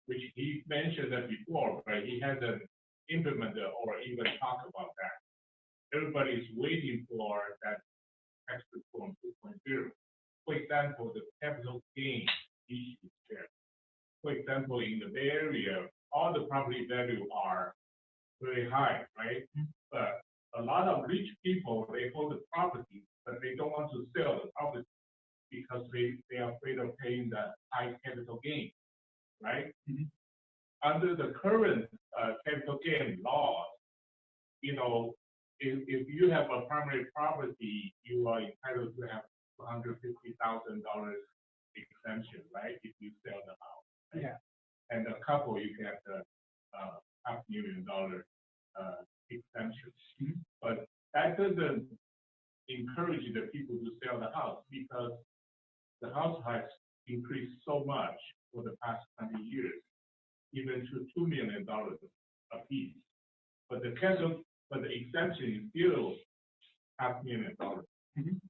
which he mentioned that before, but he hasn't implemented or even talked about that. Everybody's waiting for that tax reform 2.0. For example, the capital gain issue there. For example, in the Bay Area, all the property value are very high, right? But a lot of rich people, they hold the property, but they don't want to sell the property because they are afraid of paying the high capital gain, right? Under the current capital gain laws, you know, if you have a primary property, you are entitled to have $250,000 exemption, right? If you sell the house. Yeah. And a couple you get $500,000 exemption. But that doesn't encourage the people to sell the house because the house has increased so much for the past 20 years, even to $2 million a piece. But the exemption is still $500,000,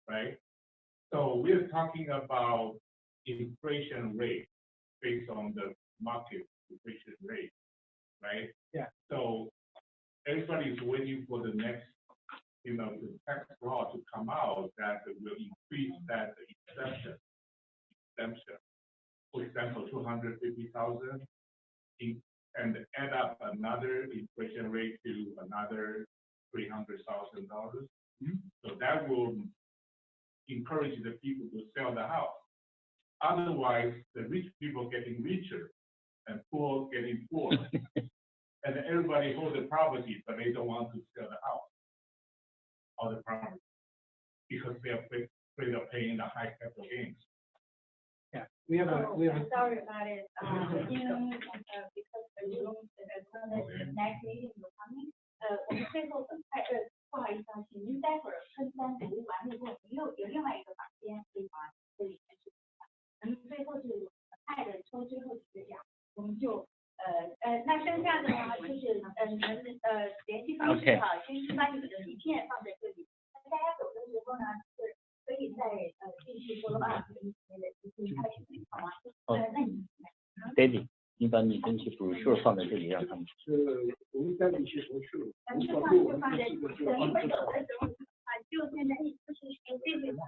right? So we're talking about inflation rate based on the market inflation rate, right? Yeah. So everybody is waiting for the next, the tax law to come out that will increase that exemption. For example, 250,000, and add up another inflation rate to another $300,000. So that will encourage the people to sell the house. Otherwise, the rich people getting richer and poor getting poor. And everybody hold the property, but they don't want to sell the house or the property because they are afraid of paying the high capital gains. Yeah, we have a. Sorry about it. Because the next meeting will coming. 我们最后不好意思啊，请您待会儿分三读完了以后，有另外一个房间可以把这里开始。咱们最后是爱的抽最后几个奖，我们就那剩下的呢就是你们联系方式哈，先把你们的名片放在这里。大家走的时候呢是可以再继续follow up 一些开始好吗？那你David， 你把你登记补数放在这里，让他们。是我们家里其实是。咱们就放在等一会儿走的时候啊，就现在就是这个好。